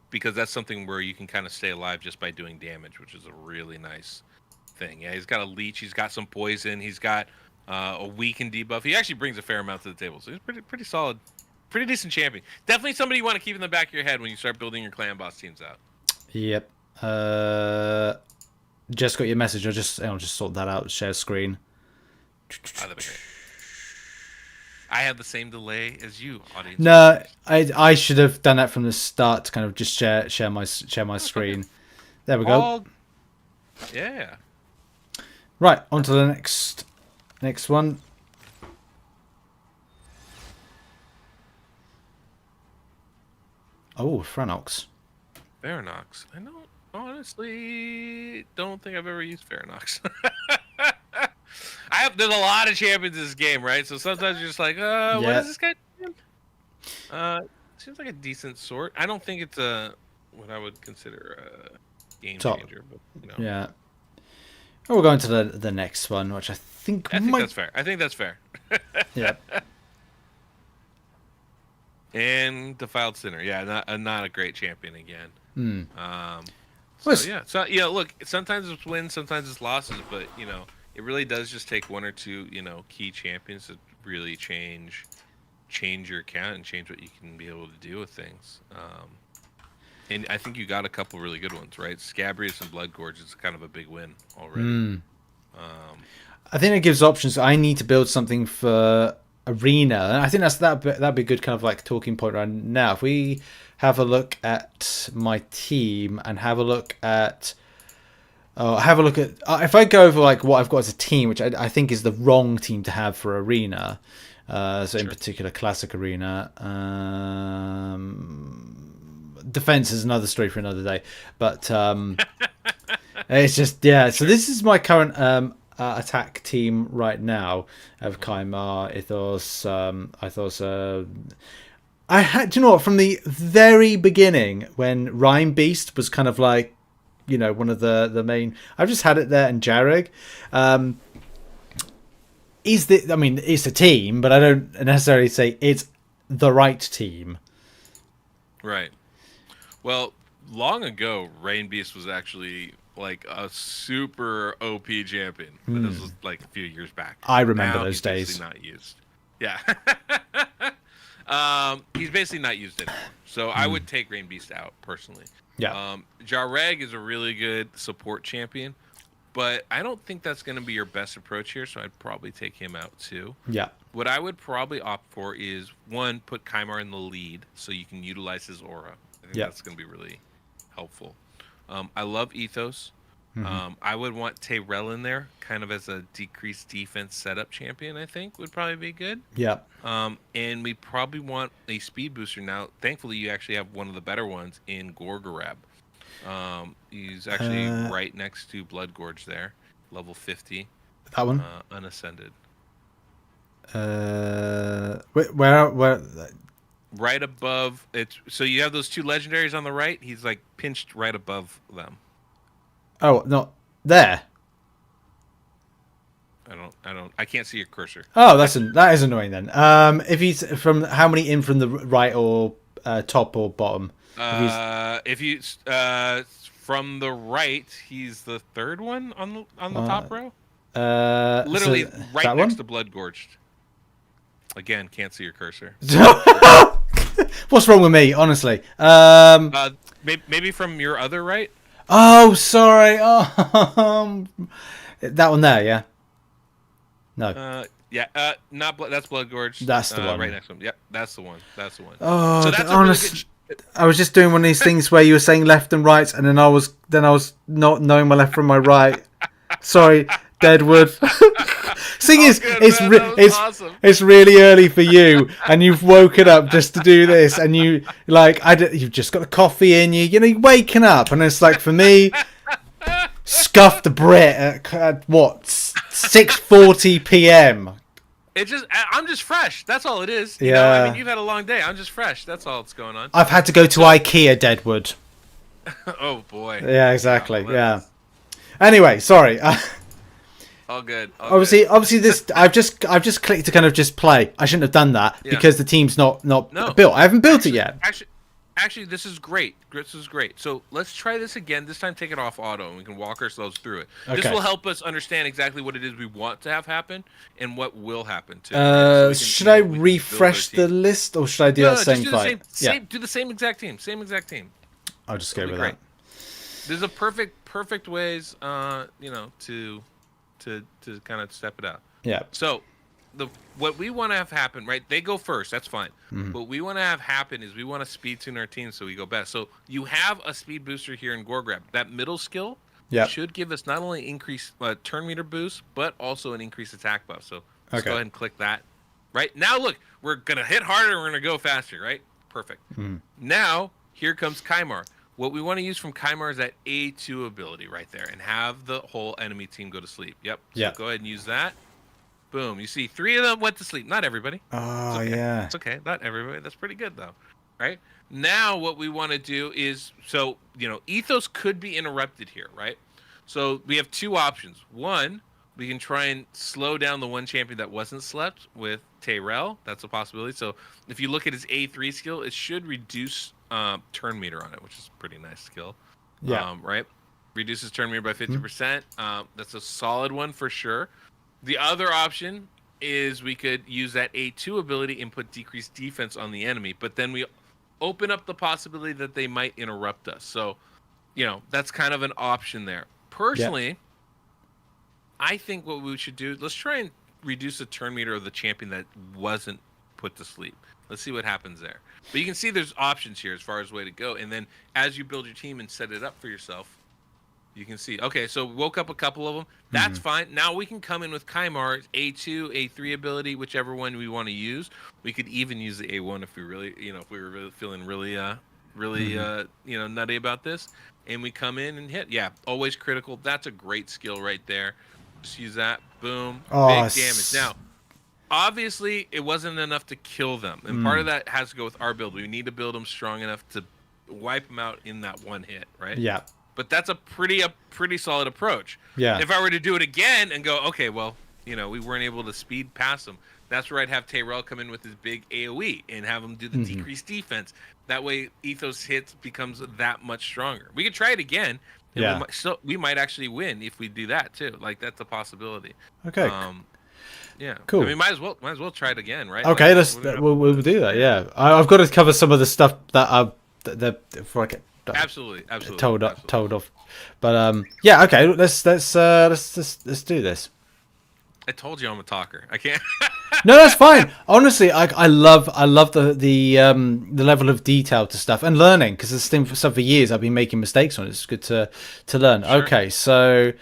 Because that's something where you can kind of stay alive just by doing damage, which is a really nice thing. Yeah, he's got a leech. He's got some poison. He's got a weaken debuff. He actually brings a fair amount to the table, so he's pretty solid. Pretty decent champion. Definitely somebody you want to keep in the back of your head when you start building your Clan Boss teams out. Yep. Just got your message. I'll just sort that out. Share screen. I have the same delay as you, audience. No, I should have done that from the start to kind of just share my screen. There we go. Yeah. Right, on to the next one. Oh, Franox. Varanox. I know. honestly don't think I've ever used Ferronox. There's a lot of champions in this game, right? So sometimes you're just like, what is this guy doing? Seems like a decent sort. I don't think it's what I would consider a game changer, but Yeah. Oh, we're going to the next one, which I think that's fair. I think that's fair. Yeah. And Defiled Sinner, yeah, not a great champion again. So look, sometimes it's wins, sometimes it's losses, but it really does just take one or two key champions to really change your account and change what you can be able to do with things. And I think you got a couple really good ones, right? Scabrius and Bloodgorge is kind of a big win already. I think it gives options. I need to build something for Arena, and I think that'd be a good kind of like talking point right now. If we have a look at my team and have a look at if I go over like what I've got as a team, which I think is the wrong team to have for Arena. In particular, Classic Arena. Defense is another story for another day, but it's just So this is my current attack team right now of Kaimar, Ithos, Ithos. I had, do you know what? From the very beginning, when Rhyme Beast was kind of like, one of the main. I've just had it there, and Jareg. It's a team, but I don't necessarily say it's the right team. Right. Well, long ago, Rain Beast was actually like a super OP champion, but this was like a few years back. I remember those days. He's not used. Yeah. He's basically not used anymore. So I would take Rain Beast out personally. Yeah. Jareg is a really good support champion, but I don't think that's going to be your best approach here, so I'd probably take him out too. Yeah. What I would probably opt for is, one, put Kaimar in the lead so you can utilize his aura. I think that's going to be really helpful. I love Ethos. I would want Tayrell in there, kind of as a decreased defense setup champion, I think would probably be good. Yeah. And we probably want a speed booster. Now, thankfully, you actually have one of the better ones in Gorgorab. He's actually right next to Bloodgorge there, level 50. That one? Unascended. Where? Right above it. So you have those two legendaries on the right. He's like pinched right above them. Oh, no, there. I can't see your cursor. Oh, that is annoying then. If he's from how many in from the right or top or bottom? If you from the right, he's the third one on the top row. Literally right next to Bloodgorged. Again, can't see your cursor. What's wrong with me, honestly? Maybe from your other right. Oh, sorry. Oh, that one there, yeah. No. Not that's Bloodgorged. That's the one. Right next to him. Yep, that's the one. Oh, so that's honest. I was just doing one of these things where you were saying left and right, and then I was not knowing my left from my right. Sorry, Deadwood. Thing is, awesome. It's really early for you, and you've woken up just to do this, and you've just got a coffee in you. You're waking up, and it's like for me, scuffed the Brit at what 6:40 p.m. I'm just fresh. That's all it is. You've had a long day. I'm just fresh. That's all that's going on. I've had to go to IKEA, Deadwood. Oh boy. Yeah, exactly. Yeah. Anyway, sorry. All good. Obviously, this I've just clicked to kind of just play. I shouldn't have done that because the team's not built. I haven't built it yet. Actually, this is great. This is great. So let's try this again. This time, take it off auto, and we can walk ourselves through it. Okay. This will help us understand exactly what it is we want to have happen and what will happen too. Should I refresh the list, or should I do that same fight? Do the same exact team. Same exact team. I'll just go with that. There's a perfect ways, to kind of step it out. Yeah. So, what we want to have happen, right? They go first. That's fine. Mm-hmm. What we want to have happen is we want to speed tune our team so we go best. So you have a speed booster here in Gorgrab. That middle skill should give us not only increased turn meter boost, but also an increased attack buff. So let's go ahead and click that. Right now, look, we're gonna hit harder. We're gonna go faster. Right? Perfect. Mm-hmm. Now here comes Kaimar. what we want to use from Kymar is that A2 ability right there, and have the whole enemy team go to sleep. Yep. So go ahead and use that. Boom. You see 3 of them went to sleep. Not everybody. Oh, it's okay. yeah. It's okay. Not everybody. That's pretty good, though. Right? Now, what we want to do is, so, Ethos could be interrupted here, right? So we have 2 options. One, we can try and slow down the one champion that wasn't slept with Tyrell. That's a possibility. So if you look at his A3 skill, it should reduce turn meter on it, which is a pretty nice skill. Yeah. Right? Reduces turn meter by 50%. That's a solid one for sure. The other option is we could use that A2 ability and put decreased defense on the enemy, but then we open up the possibility that they might interrupt us. So, that's kind of an option there. Personally, I think what we should do, let's try and reduce the turn meter of the champion that wasn't put to sleep. Let's see what happens there. But you can see there's options here as far as way to go. And then as you build your team and set it up for yourself, you can see, okay, so woke up a couple of them. That's fine. Now we can come in with Kymar's A2, A3 ability, whichever one we want to use. We could even use the A1 if we really, if we were really feeling really, nutty about this. And we come in and hit. Yeah, always critical. That's a great skill right there. Just use that. Boom. Big damage. Now, obviously, it wasn't enough to kill them. And part of that has to go with our build. We need to build them strong enough to wipe them out in that one hit, right? Yeah. But that's a pretty solid approach. Yeah. If I were to do it again and go, okay, well, we weren't able to speed past them. That's where I'd have Tyrell come in with his big AoE and have him do the decreased defense. That way, Ethos hits becomes that much stronger. We could try it again. And we might actually win if we do that too. Like, that's a possibility. Okay. Yeah. Cool. I mean, might as well try it again, right? Okay, like, we'll do that. Yeah. I've got to cover some of the stuff that before I get absolutely told off. But yeah, okay, let's do this. I told you I'm a talker. I can't. No, that's fine. Honestly, I love the level of detail to stuff and learning, because this thing for years I've been making mistakes on. It's good to learn. Sure. Okay, so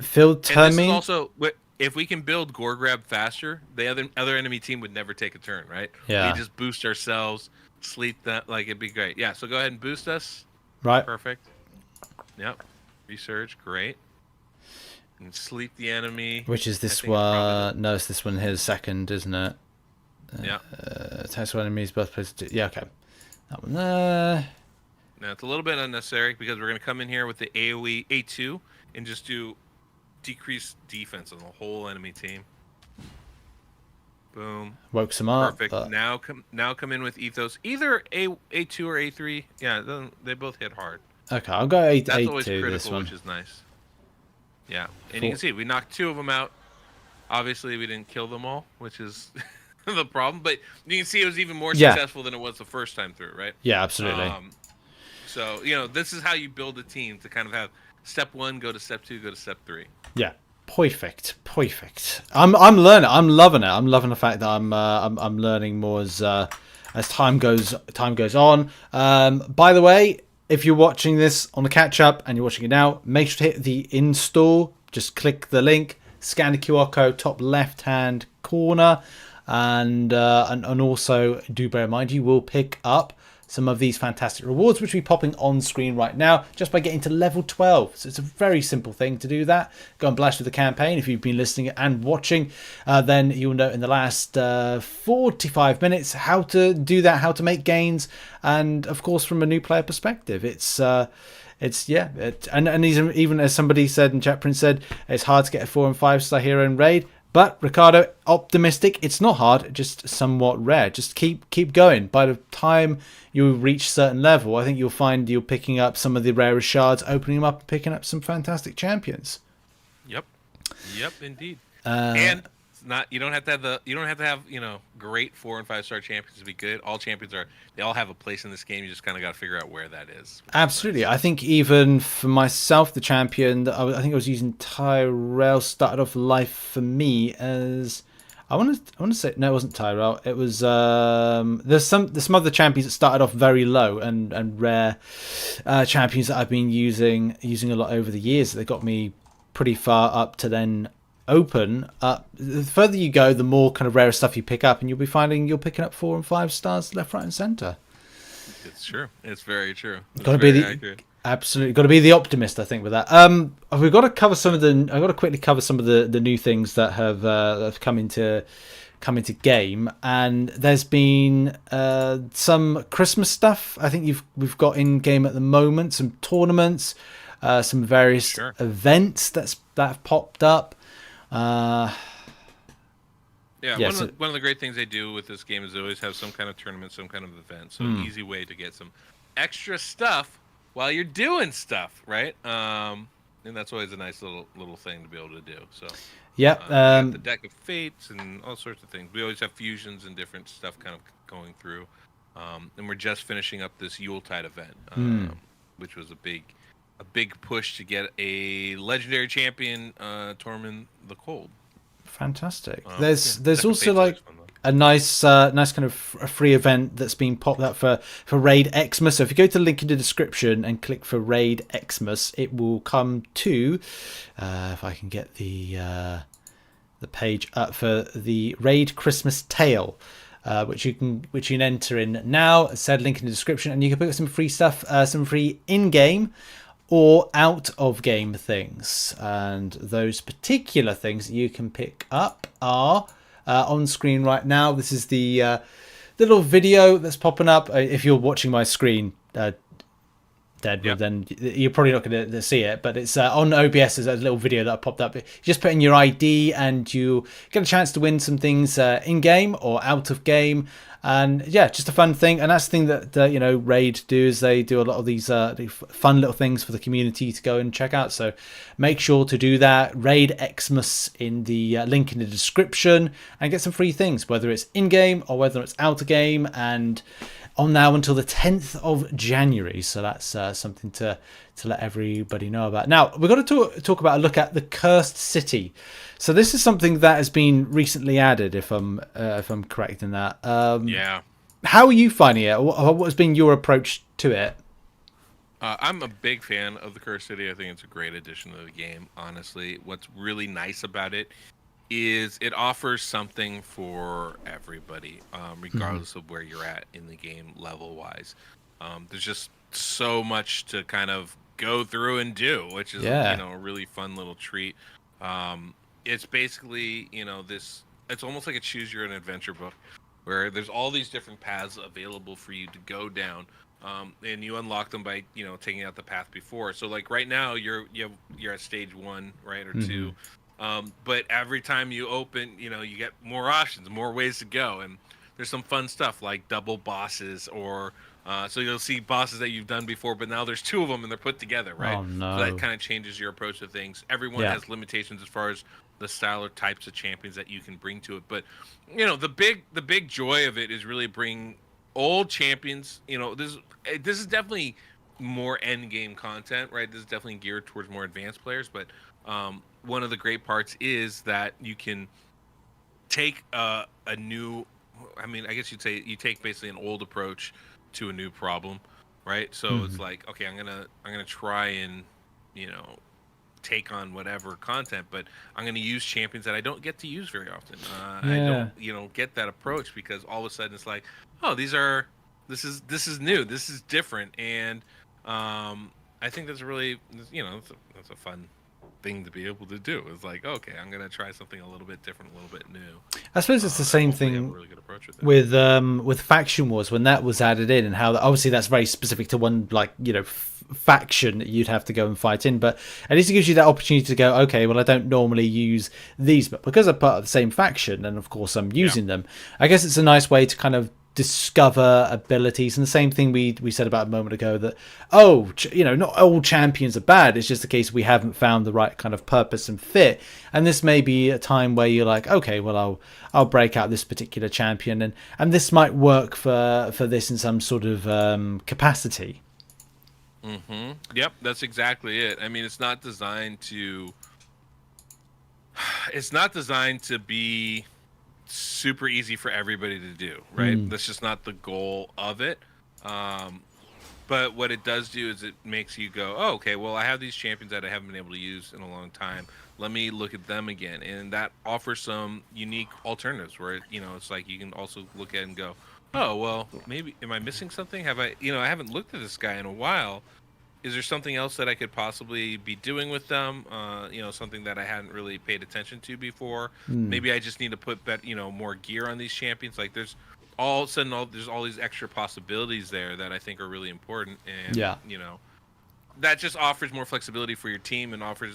field turn me. Also, if we can build Gore Grab faster, the other enemy team would never take a turn, right? Yeah. We just boost ourselves, sleep that, like, it'd be great. Yeah, so go ahead and boost us. Right. Perfect. Yep. Resurge, great. And sleep the enemy. Which is this one? No, it's this one here, second, isn't it? Yeah. Attacks one enemy's birthplace. Yeah, okay. That one there. Now, it's a little bit unnecessary because we're going to come in here with the AoE A2 and just do decreased defense on the whole enemy team. Boom. Woke some up. Perfect. But... Now come in with Ethos. Either A2 or A3. Yeah, they both hit hard. Okay, I'll go A2. That's always critical, this one. Which is nice. Yeah, and you can see we knocked 2 of them out. Obviously, we didn't kill them all, which is the problem. But you can see it was even more successful than it was the first time through, right? Yeah, absolutely. So, this is how you build a team to kind of have step 1, go to step 2, go to step 3. Yeah, perfect. I'm learning. I'm loving it. I'm loving the fact that I'm learning more as time goes on. By the way, if you're watching this on the catch up and you're watching it now, make sure to hit the install. Just click the link, scan the QR code top left hand corner, and also do bear in mind you will pick up some of these fantastic rewards, which will be popping on screen right now just by getting to level 12. So it's a very simple thing to do that. Go and blast through the campaign. If you've been listening and watching, then you'll know in the last 45 minutes how to do that, how to make gains, and of course from a new player perspective, even as somebody said in chat, Prince said, it's hard to get a 4 and 5 star hero in raid. But Ricardo, optimistic, it's not hard, just somewhat rare. Just keep going. By the time you reach a certain level, I think you'll find you're picking up some of the rarest shards, opening them up and picking up some fantastic champions. Yep, indeed. And you don't have to have great 4 and 5 star champions to be good. All champions they all have a place in this game. You just kind of got to figure out where that is. Absolutely. I think even for myself, the champion that I think I was using, Tyrell, started off life for me as I want to say no, it wasn't Tyrell. It was there's some other champions that started off very low and rare champions that I've been using a lot over the years. They got me pretty far up to then open up. The further you go, the more kind of rare stuff you pick up, and you'll be finding you're picking up 4 and 5 stars left, right, and center. It's true. It's very true. It's Got to be very the accurate. absolutely got to be the optimist, I think, with that. We've got to cover some of the. I've got to quickly cover some of the new things that have come into game, and there's been some Christmas stuff. I think we've got in game at the moment, some tournaments, some various events that have popped up. Yeah, one of the great things they do with this game is they always have some kind of tournament, some kind of event. So easy way to get some extra stuff while you're doing stuff, right? And that's always a nice little thing to be able to do. So got the deck of fates and all sorts of things. We always have fusions and different stuff kind of going through. And we're just finishing up this Yuletide event, which was a big push to get a legendary champion, Tormund the Cold. Fantastic. There's also like a nice kind of a free event that's been popped up for Raid Xmas. So if you go to the link in the description and click for Raid Xmas, it will come to if I can get the page up for the Raid Christmas Tale, which you can enter in now. Said link in the description, and you can pick up some free stuff, some free in-game or out of game things, and those particular things that you can pick up are on screen right now. This is the little video that's popping up. If you're watching my screen, Deadwood, then you're probably not going to see it, but it's on OBS. There's a little video that popped up. You just put in your ID and you get a chance to win some things in game or out of game. And yeah, just a fun thing. And that's the thing that Raid do, is they do a lot of these fun little things for the community to go and check out. So make sure to do that. Raid Xmas in the link in the description, and get some free things, whether it's in game or whether it's out of game, and on now until the 10th of January. So that's something to let everybody know about. Now we've got to talk about a look at the Cursed City. So this is something that has been recently added, if I'm correct in that. How are you finding it? What has been your approach to it? I'm a big fan of the Cursed City. I think it's a great addition to the game. Honestly, what's really nice about it is it offers something for everybody, regardless of where you're at in the game level wise. There's just so much to kind of go through and do, which is a really fun little treat. It's basically it's almost like a choose your own adventure book, where there's all these different paths available for you to go down, and you unlock them by taking out the path before. So like right now you're at stage 1, right, or 2. But every time you open, you get more options, more ways to go, and there's some fun stuff like double bosses, or so you'll see bosses that you've done before, but now there's 2 of them and they're put together, right? Oh no! So that kind of changes your approach to things. Everyone has limitations as far as the style or types of champions that you can bring to it, but the big joy of it is really bringing old champions. This is definitely more end game content, right? This is definitely geared towards more advanced players, but one of the great parts is that you can take a new, I guess you'd say you take basically an old approach to a new problem, right? So it's like, okay, I'm gonna try and take on whatever content, but I'm gonna use champions that I don't get to use very often. I don't get that approach, because all of a sudden it's like, oh, this is new, this is different, and I think that's really that's a fun thing to be able to do. It's like, okay, I'm gonna try something a little bit different, a little bit new. I suppose it's the same thing with Faction Wars, when that was added in, and how obviously that's very specific to one faction that you'd have to go and fight in, but at least it gives you that opportunity to go, okay, well, I don't normally use these, but because I'm part of the same faction, and of course I'm using them, I guess it's a nice way to kind of discover abilities. And the same thing we said about a moment ago, that not all champions are bad, it's just the case we haven't found the right kind of purpose and fit, and this may be a time where you're like, okay, well, I'll break out this particular champion, and this might work for this in some sort of capacity. Yep, that's exactly it. It's not designed to be super easy for everybody to do, right? That's just not the goal of it. But what it does do is it makes you go, oh, okay, well, I have these champions that I haven't been able to use in a long time. Let me look at them again. And that offers some unique alternatives where, it's like you can also look at it and go, oh, well, maybe, am I missing something? I haven't looked at this guy in a while. Is there something else that I could possibly be doing with them? Something that I hadn't really paid attention to before. Maybe I just need to put more gear on these champions. Like all of a sudden, there's all these extra possibilities there that I think are really important, and that just offers more flexibility for your team and offers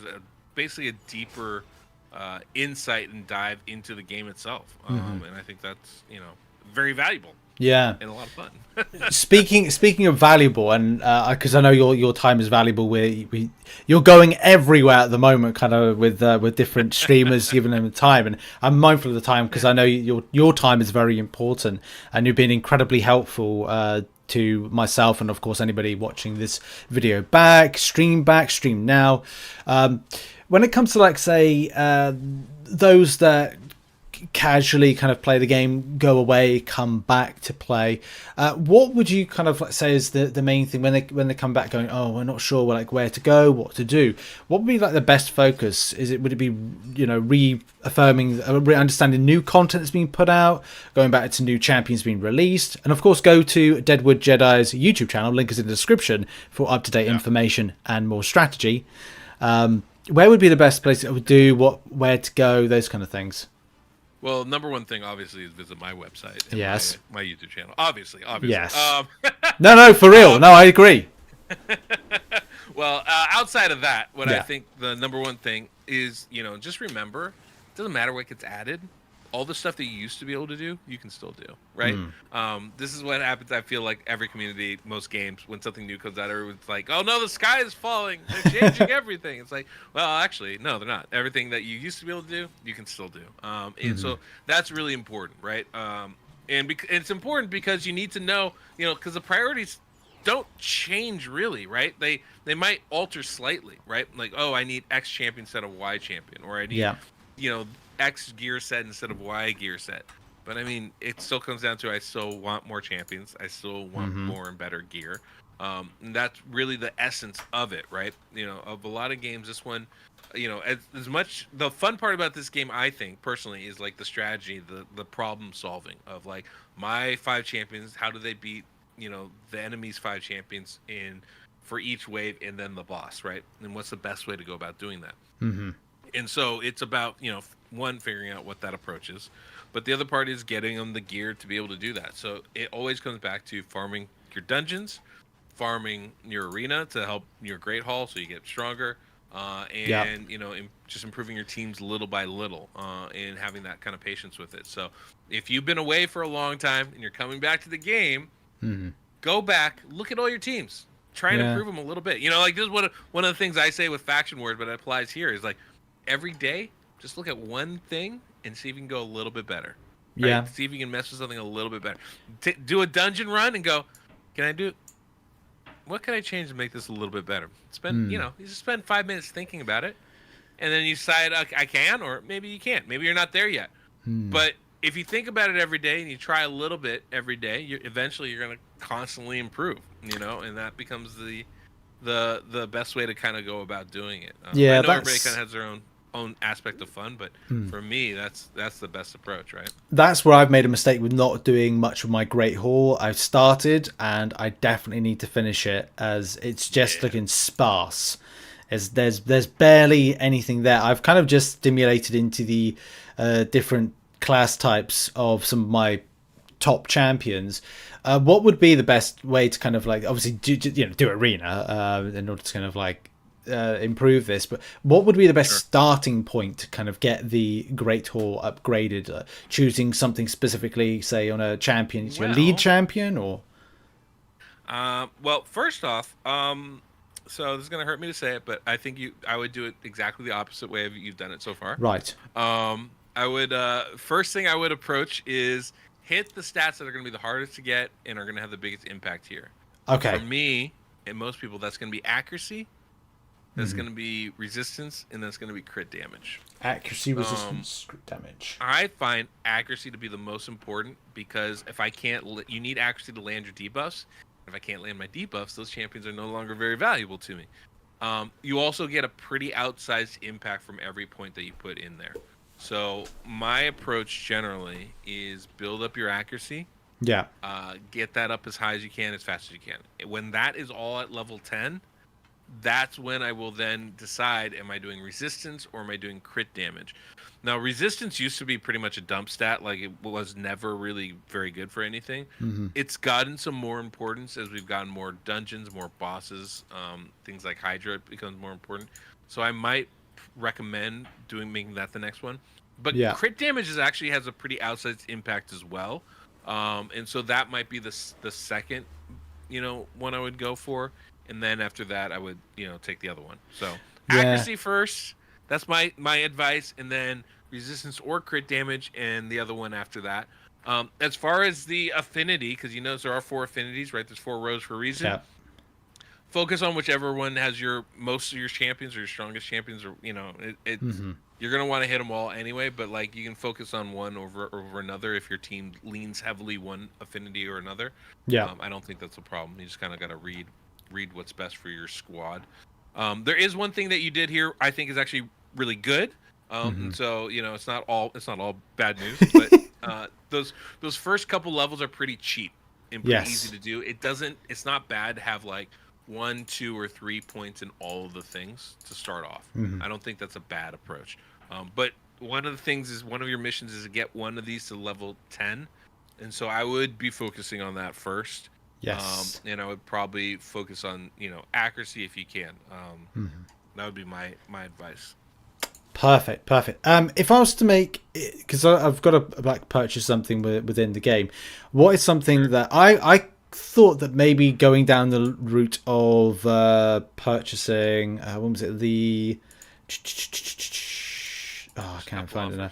basically a deeper insight and dive into the game itself. And I think that's very valuable. Yeah, and a lot of fun. speaking of valuable, and because I know your time is valuable, you're going everywhere at the moment, kind of with different streamers, giving them the time, and I'm mindful of the time because I know your time is very important, and you've been incredibly helpful to myself and of course anybody watching this video stream now. When it comes to like say those that casually kind of play the game, go away, come back to play, what would you kind of like say is the main thing when they come back going, oh, we're not sure like where to go, what to do? What would be like the best focus? Would it be reaffirming, understanding new content that's being put out, going back to new champions being released, and of course go to Deadwood Jedi's YouTube channel, link is in the description for up-to-date information and more strategy. Where would be the best place to do where to go, those kind of things? Well, number one thing, obviously, is visit my website and yes. my YouTube channel. Obviously. Yes. No, for real. No, I agree. Well, outside of that, I think the number one thing is, just remember, it doesn't matter what gets added. All the stuff that you used to be able to do, you can still do, right? This is what happens, I feel like, every community, most games, when something new comes out, everyone's like, oh, no, the sky is falling. They're changing everything. It's like, well, actually, no, they're not. Everything that you used to be able to do, you can still do. And so that's really important, right? And it's important because you need to know, because the priorities don't change really, right? They might alter slightly, right? Like, oh, I need X champion instead of Y champion, or I need, X gear set instead of Y gear set. But I mean, it still comes down to I still want more champions. I still want more and better gear. And that's really the essence of it, right? Of a lot of games, this one, as much the fun part about this game, I think personally, is like the strategy, the problem solving of like my 5 champions. How do they beat the enemy's 5 champions for each wave, and then the boss, right? And what's the best way to go about doing that? And so it's about one, figuring out what that approach is, but the other part is getting them the gear to be able to do that. So it always comes back to farming your dungeons, farming your arena to help your great hall so you get stronger, and just improving your teams little by little, and having that kind of patience with it. So if you've been away for a long time and you're coming back to the game, go back, look at all your teams, try and improve them a little bit. Like this is one of the things I say with Faction Wars, but it applies here, is like every day just look at one thing and see if you can go a little bit better. Right? Yeah. See if you can mess with something a little bit better. Do a dungeon run and go, what can I change to make this a little bit better? You just spend 5 minutes thinking about it, and then you decide, I can, or maybe you can't. Maybe you're not there yet. But if you think about it every day and you try a little bit every day, eventually you're going to constantly improve, and that becomes the best way to kind of go about doing it. I know everybody kind of has their own aspect of fun, but for me, that's the best approach, right? That's where I've made a mistake with not doing much of my Great Hall. I've started, and I definitely need to finish it, as it's just looking sparse. There's barely anything there. I've kind of just stimulated into the different class types of some of my top champions. What would be the best way to kind of like obviously do arena in order to kind of like improve this, but what would be the best starting point to kind of get the Great Hall upgraded? Choosing something specifically, say on a champion, your lead champion, or well, first off, so this is gonna hurt me to say it, but I think I would do it exactly the opposite way you've done it so far. Right. I would first thing I would approach is hit the stats that are gonna be the hardest to get and are gonna have the biggest impact here. Okay. For me and most people, that's gonna be accuracy. That's going to be resistance, and that's going to be crit damage. Accuracy, resistance, crit damage. I find accuracy to be the most important, because if I can't, you need accuracy to land your debuffs. If I can't land my debuffs, those champions are no longer very valuable to me. You also get a pretty outsized impact from every point that you put in there. So my approach generally is build up your accuracy. Yeah. Get that up as high as you can, as fast as you can. When that is all at level 10, that's when I will then decide, am I doing resistance or am I doing crit damage? Now, resistance used to be pretty much a dump stat. Like, it was never really very good for anything. Mm-hmm. It's gotten some more importance as we've gotten more dungeons, more bosses. Things like Hydra becomes more important. So I might recommend making that the next one. But Yeah. crit damage actually has a pretty outsized impact as well. And so that might be the second, one I would go for. And then after that, I would, take the other one. So accuracy first. That's my advice, and then resistance or crit damage, and the other one after that. As far as the affinity, because there are 4 affinities, right? There's 4 rows for a reason. Yeah. Focus on whichever one has most of your champions or your strongest champions, or you're gonna want to hit them all anyway. But like, you can focus on one over another if your team leans heavily one affinity or another. Yeah. I don't think that's a problem. You just kind of got to read what's best for your squad. There is one thing that you did here I think is actually really good. And so it's not all bad news, but those first couple levels are pretty cheap and pretty easy to do. It's not bad to have like 1, 2, or 3 points in all of the things to start off. I don't think that's a bad approach. But one of the things is, one of your missions is to get one of these to level 10, and so I would be focusing on that first. Yes. And I would probably focus on, accuracy if you can. That would be my advice. Perfect. If I was to make, because I've got to like purchase something within the game, what is something that I thought that maybe going down the route of purchasing, what was it? I can't find it now.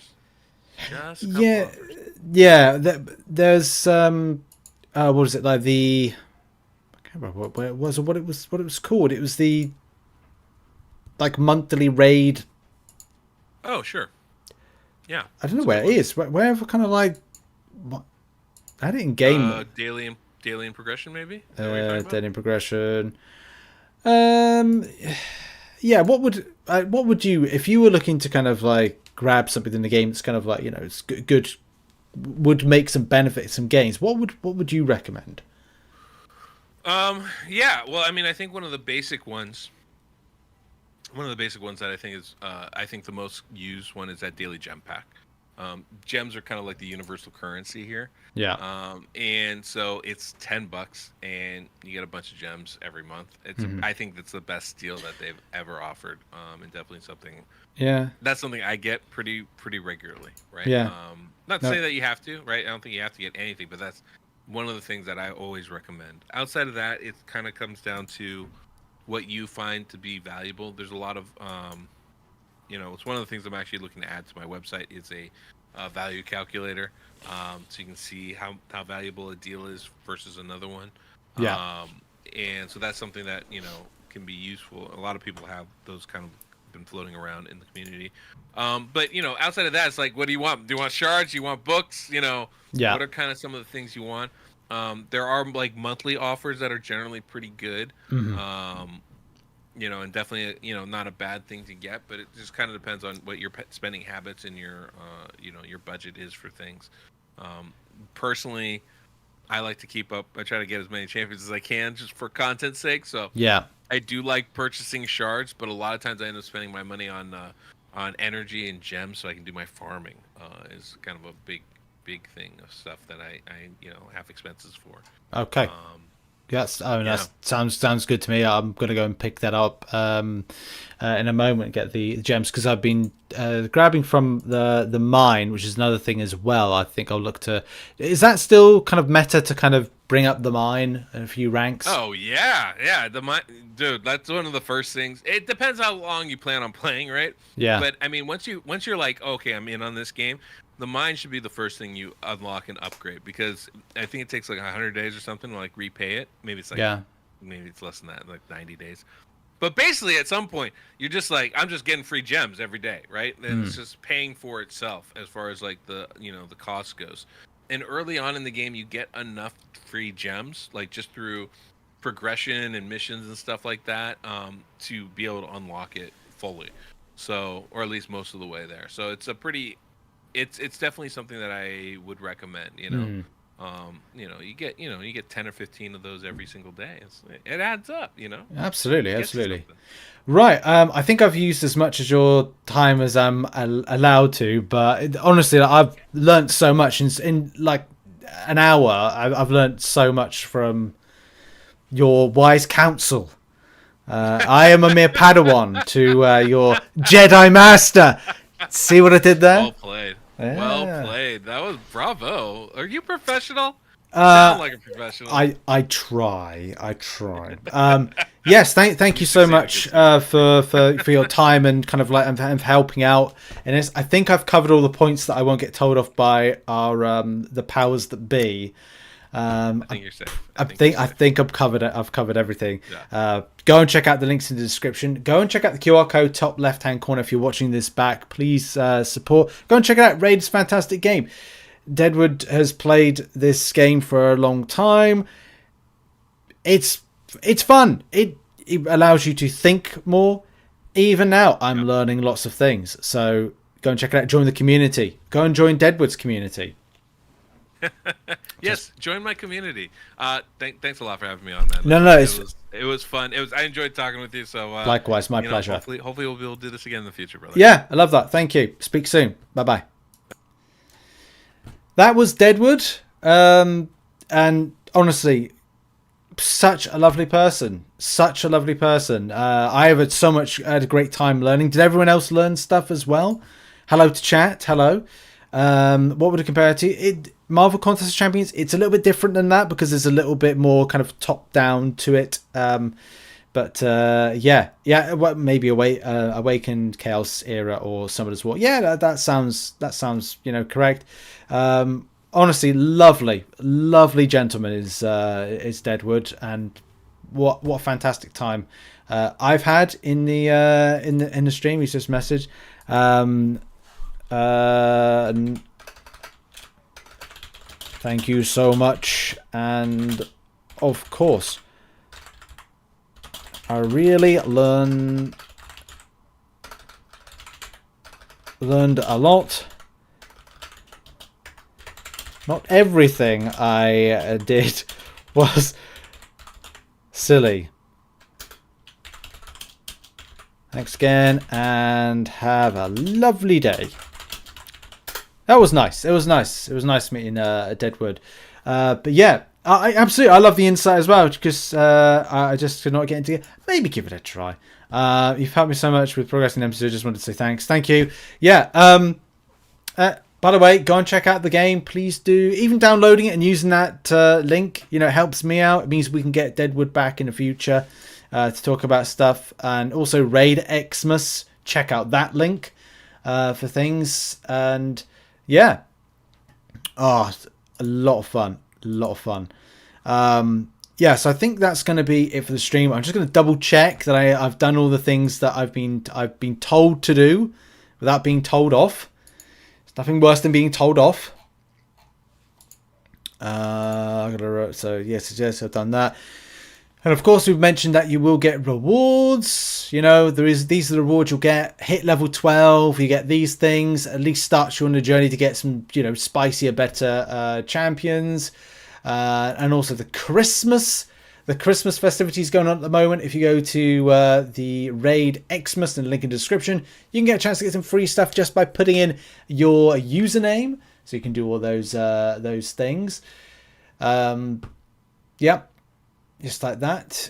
Yeah. There's what was it, like the? I can't remember what it was or what it was called. It was the like monthly raid. Oh, sure. Yeah. I don't know where it is. Wherever kind of like, what? I had it in game. Daily in progression, maybe. Daily in progression. Yeah. What would you, if you were looking to kind of like grab something in the game that's kind of like, it's good, would make some benefits, some gains? What would you recommend? Yeah. Well, I mean, I think one of the basic ones that I think is, I think the most used one is that daily gem pack. Gems are kind of like the universal currency here. Yeah. And so it's $10, and you get a bunch of gems every month. I think that's the best deal that they've ever offered, and definitely something. Yeah. That's something I get pretty regularly, right? Yeah. Not to say that you have to, right? I don't think you have to get anything, but that's one of the things that I always recommend. Outside of that, it kind of comes down to what you find to be valuable. There's a lot of, it's one of the things I'm actually looking to add to my website is a value calculator, so you can see how valuable a deal is versus another one. Yeah. And so that's something that can be useful. A lot of people have those kind of been floating around in the community. But outside of that, it's like, what do you want? Do you want shards? Do you want books? Yeah. What are kind of some of the things you want? There are like monthly offers that are generally pretty good. And definitely, not a bad thing to get, but it just kind of depends on what your spending habits and your budget is for things. Personally, I like to keep up. I try to get as many champions as I can just for content's sake. So yeah, I do like purchasing shards, but a lot of times I end up spending my money on energy and gems so I can do my farming. Is kind of a big thing of stuff that I have expenses for. Okay. Yes, that sounds good to me. I'm gonna go and pick that up in a moment. Get the gems, because I've been grabbing from the mine, which is another thing as well. I think I'll look to. Is that still kind of meta to kind of bring up the mine a few ranks? Oh yeah, the mine, dude. That's one of the first things. It depends how long you plan on playing, right? Yeah. But I mean, once you're like, okay, I'm in on this game. The mine should be the first thing you unlock and upgrade, because I think it takes like 100 days or something to like repay it. Maybe it's like maybe it's less than that, like 90 days. But basically, at some point, you're just like, I'm just getting free gems every day, right? And it's just paying for itself as far as like the the cost goes. and early on in the game, you get enough free gems, like just through progression and missions and stuff like that, to be able to unlock it fully. So, or at least most of the way there. So it's a pretty, it's definitely something that I would recommend. You get 10 or 15 of those every single day. It adds up. Absolutely, absolutely. Right. I think I've used as much as your time as I'm allowed to, but honestly, I've learned so much in like an hour. I've learned so much from your wise counsel. I am a mere Padawan to your Jedi Master. See what I did there? Well played. Yeah. Well played. That was bravo. Are you professional? Sound like a professional. I try. Yes, thank you so much for your time and kind of like and helping out. And I think I've covered all the points that I won't get told off by our the powers that be. I think you're safe. I think I've covered it. I've covered everything. Yeah. Go and check out the links in the description. Go and check out the QR code top left hand corner if you're watching this back. Please support. Go and check it out. Raid's fantastic game. Deadwood has played this game for a long time. It's fun. It allows you to think more. Even now, I'm learning lots of things. So go and check it out. Join the community. Go and join Deadwood's community. Yes, join my community. Thanks a lot for having me on, man. No, it was fun. I enjoyed talking with you. So likewise, my pleasure. Hopefully we'll be able to do this again in the future, brother. Yeah, I love that. Thank you. Speak soon. Bye bye. That was Deadwood, and honestly, such a lovely person. Such a lovely person. I have had a great time learning. Did everyone else learn stuff as well? Hello to chat. Hello. What would it compare to? Marvel Contest of Champions, it's a little bit different than that because there's a little bit more kind of top down to it. But maybe Awakened Chaos Era or Summoner's War. Yeah, that sounds correct. Honestly, lovely gentleman is Deadwood, and what a fantastic time I've had in the stream. He's just messaged. Thank you so much, and of course, I really learned a lot. Not everything I did was silly. Thanks again, and have a lovely day. That was nice. It was nice meeting Deadwood. But yeah, I absolutely, I love the insight as well, because I just could not get into it. Maybe give it a try. You've helped me so much with progressing MCOC. I just wanted to say thanks. Thank you. Yeah. By the way, go and check out the game. Please do. Even downloading it and using that link, it helps me out. It means we can get Deadwood back in the future to talk about stuff. And also Raid Xmas. Check out that link for things. And yeah. Oh, a lot of fun. Yeah, so I think that's going to be it for the stream. I'm just going to double check that I've done all the things that I've been told to do without being told off. It's nothing worse than being told off. So yes, I've done that. And of course, we've mentioned that you will get rewards. These are the rewards you'll get. Hit level 12, you get these things. At least starts you on the journey to get some, spicier, better champions. And also the Christmas festivities going on at the moment. If you go to the Raid Xmas and link in the description, you can get a chance to get some free stuff just by putting in your username. So you can do all those things. Yep. Just like that.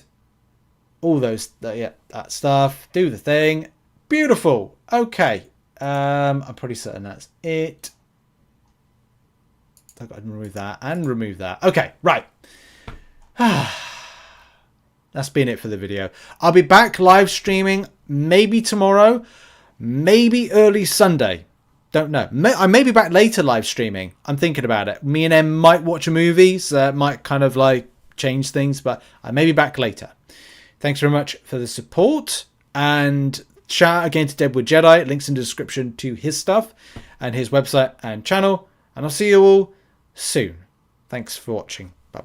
All those, that stuff. Do the thing. Beautiful. Okay. I'm pretty certain that's it. I've got to remove that and remove that. Okay, right. That's been it for the video. I'll be back live streaming maybe tomorrow, maybe early Sunday. Don't know. I may be back later live streaming. I'm thinking about it. Me and Em might watch a movie, so that might kind of like change things, but I may be back later. Thanks very much for the support, and shout out again to Deadwood Jedi. Links in the description to his stuff and his website and channel, and I'll see you all soon. Thanks for watching.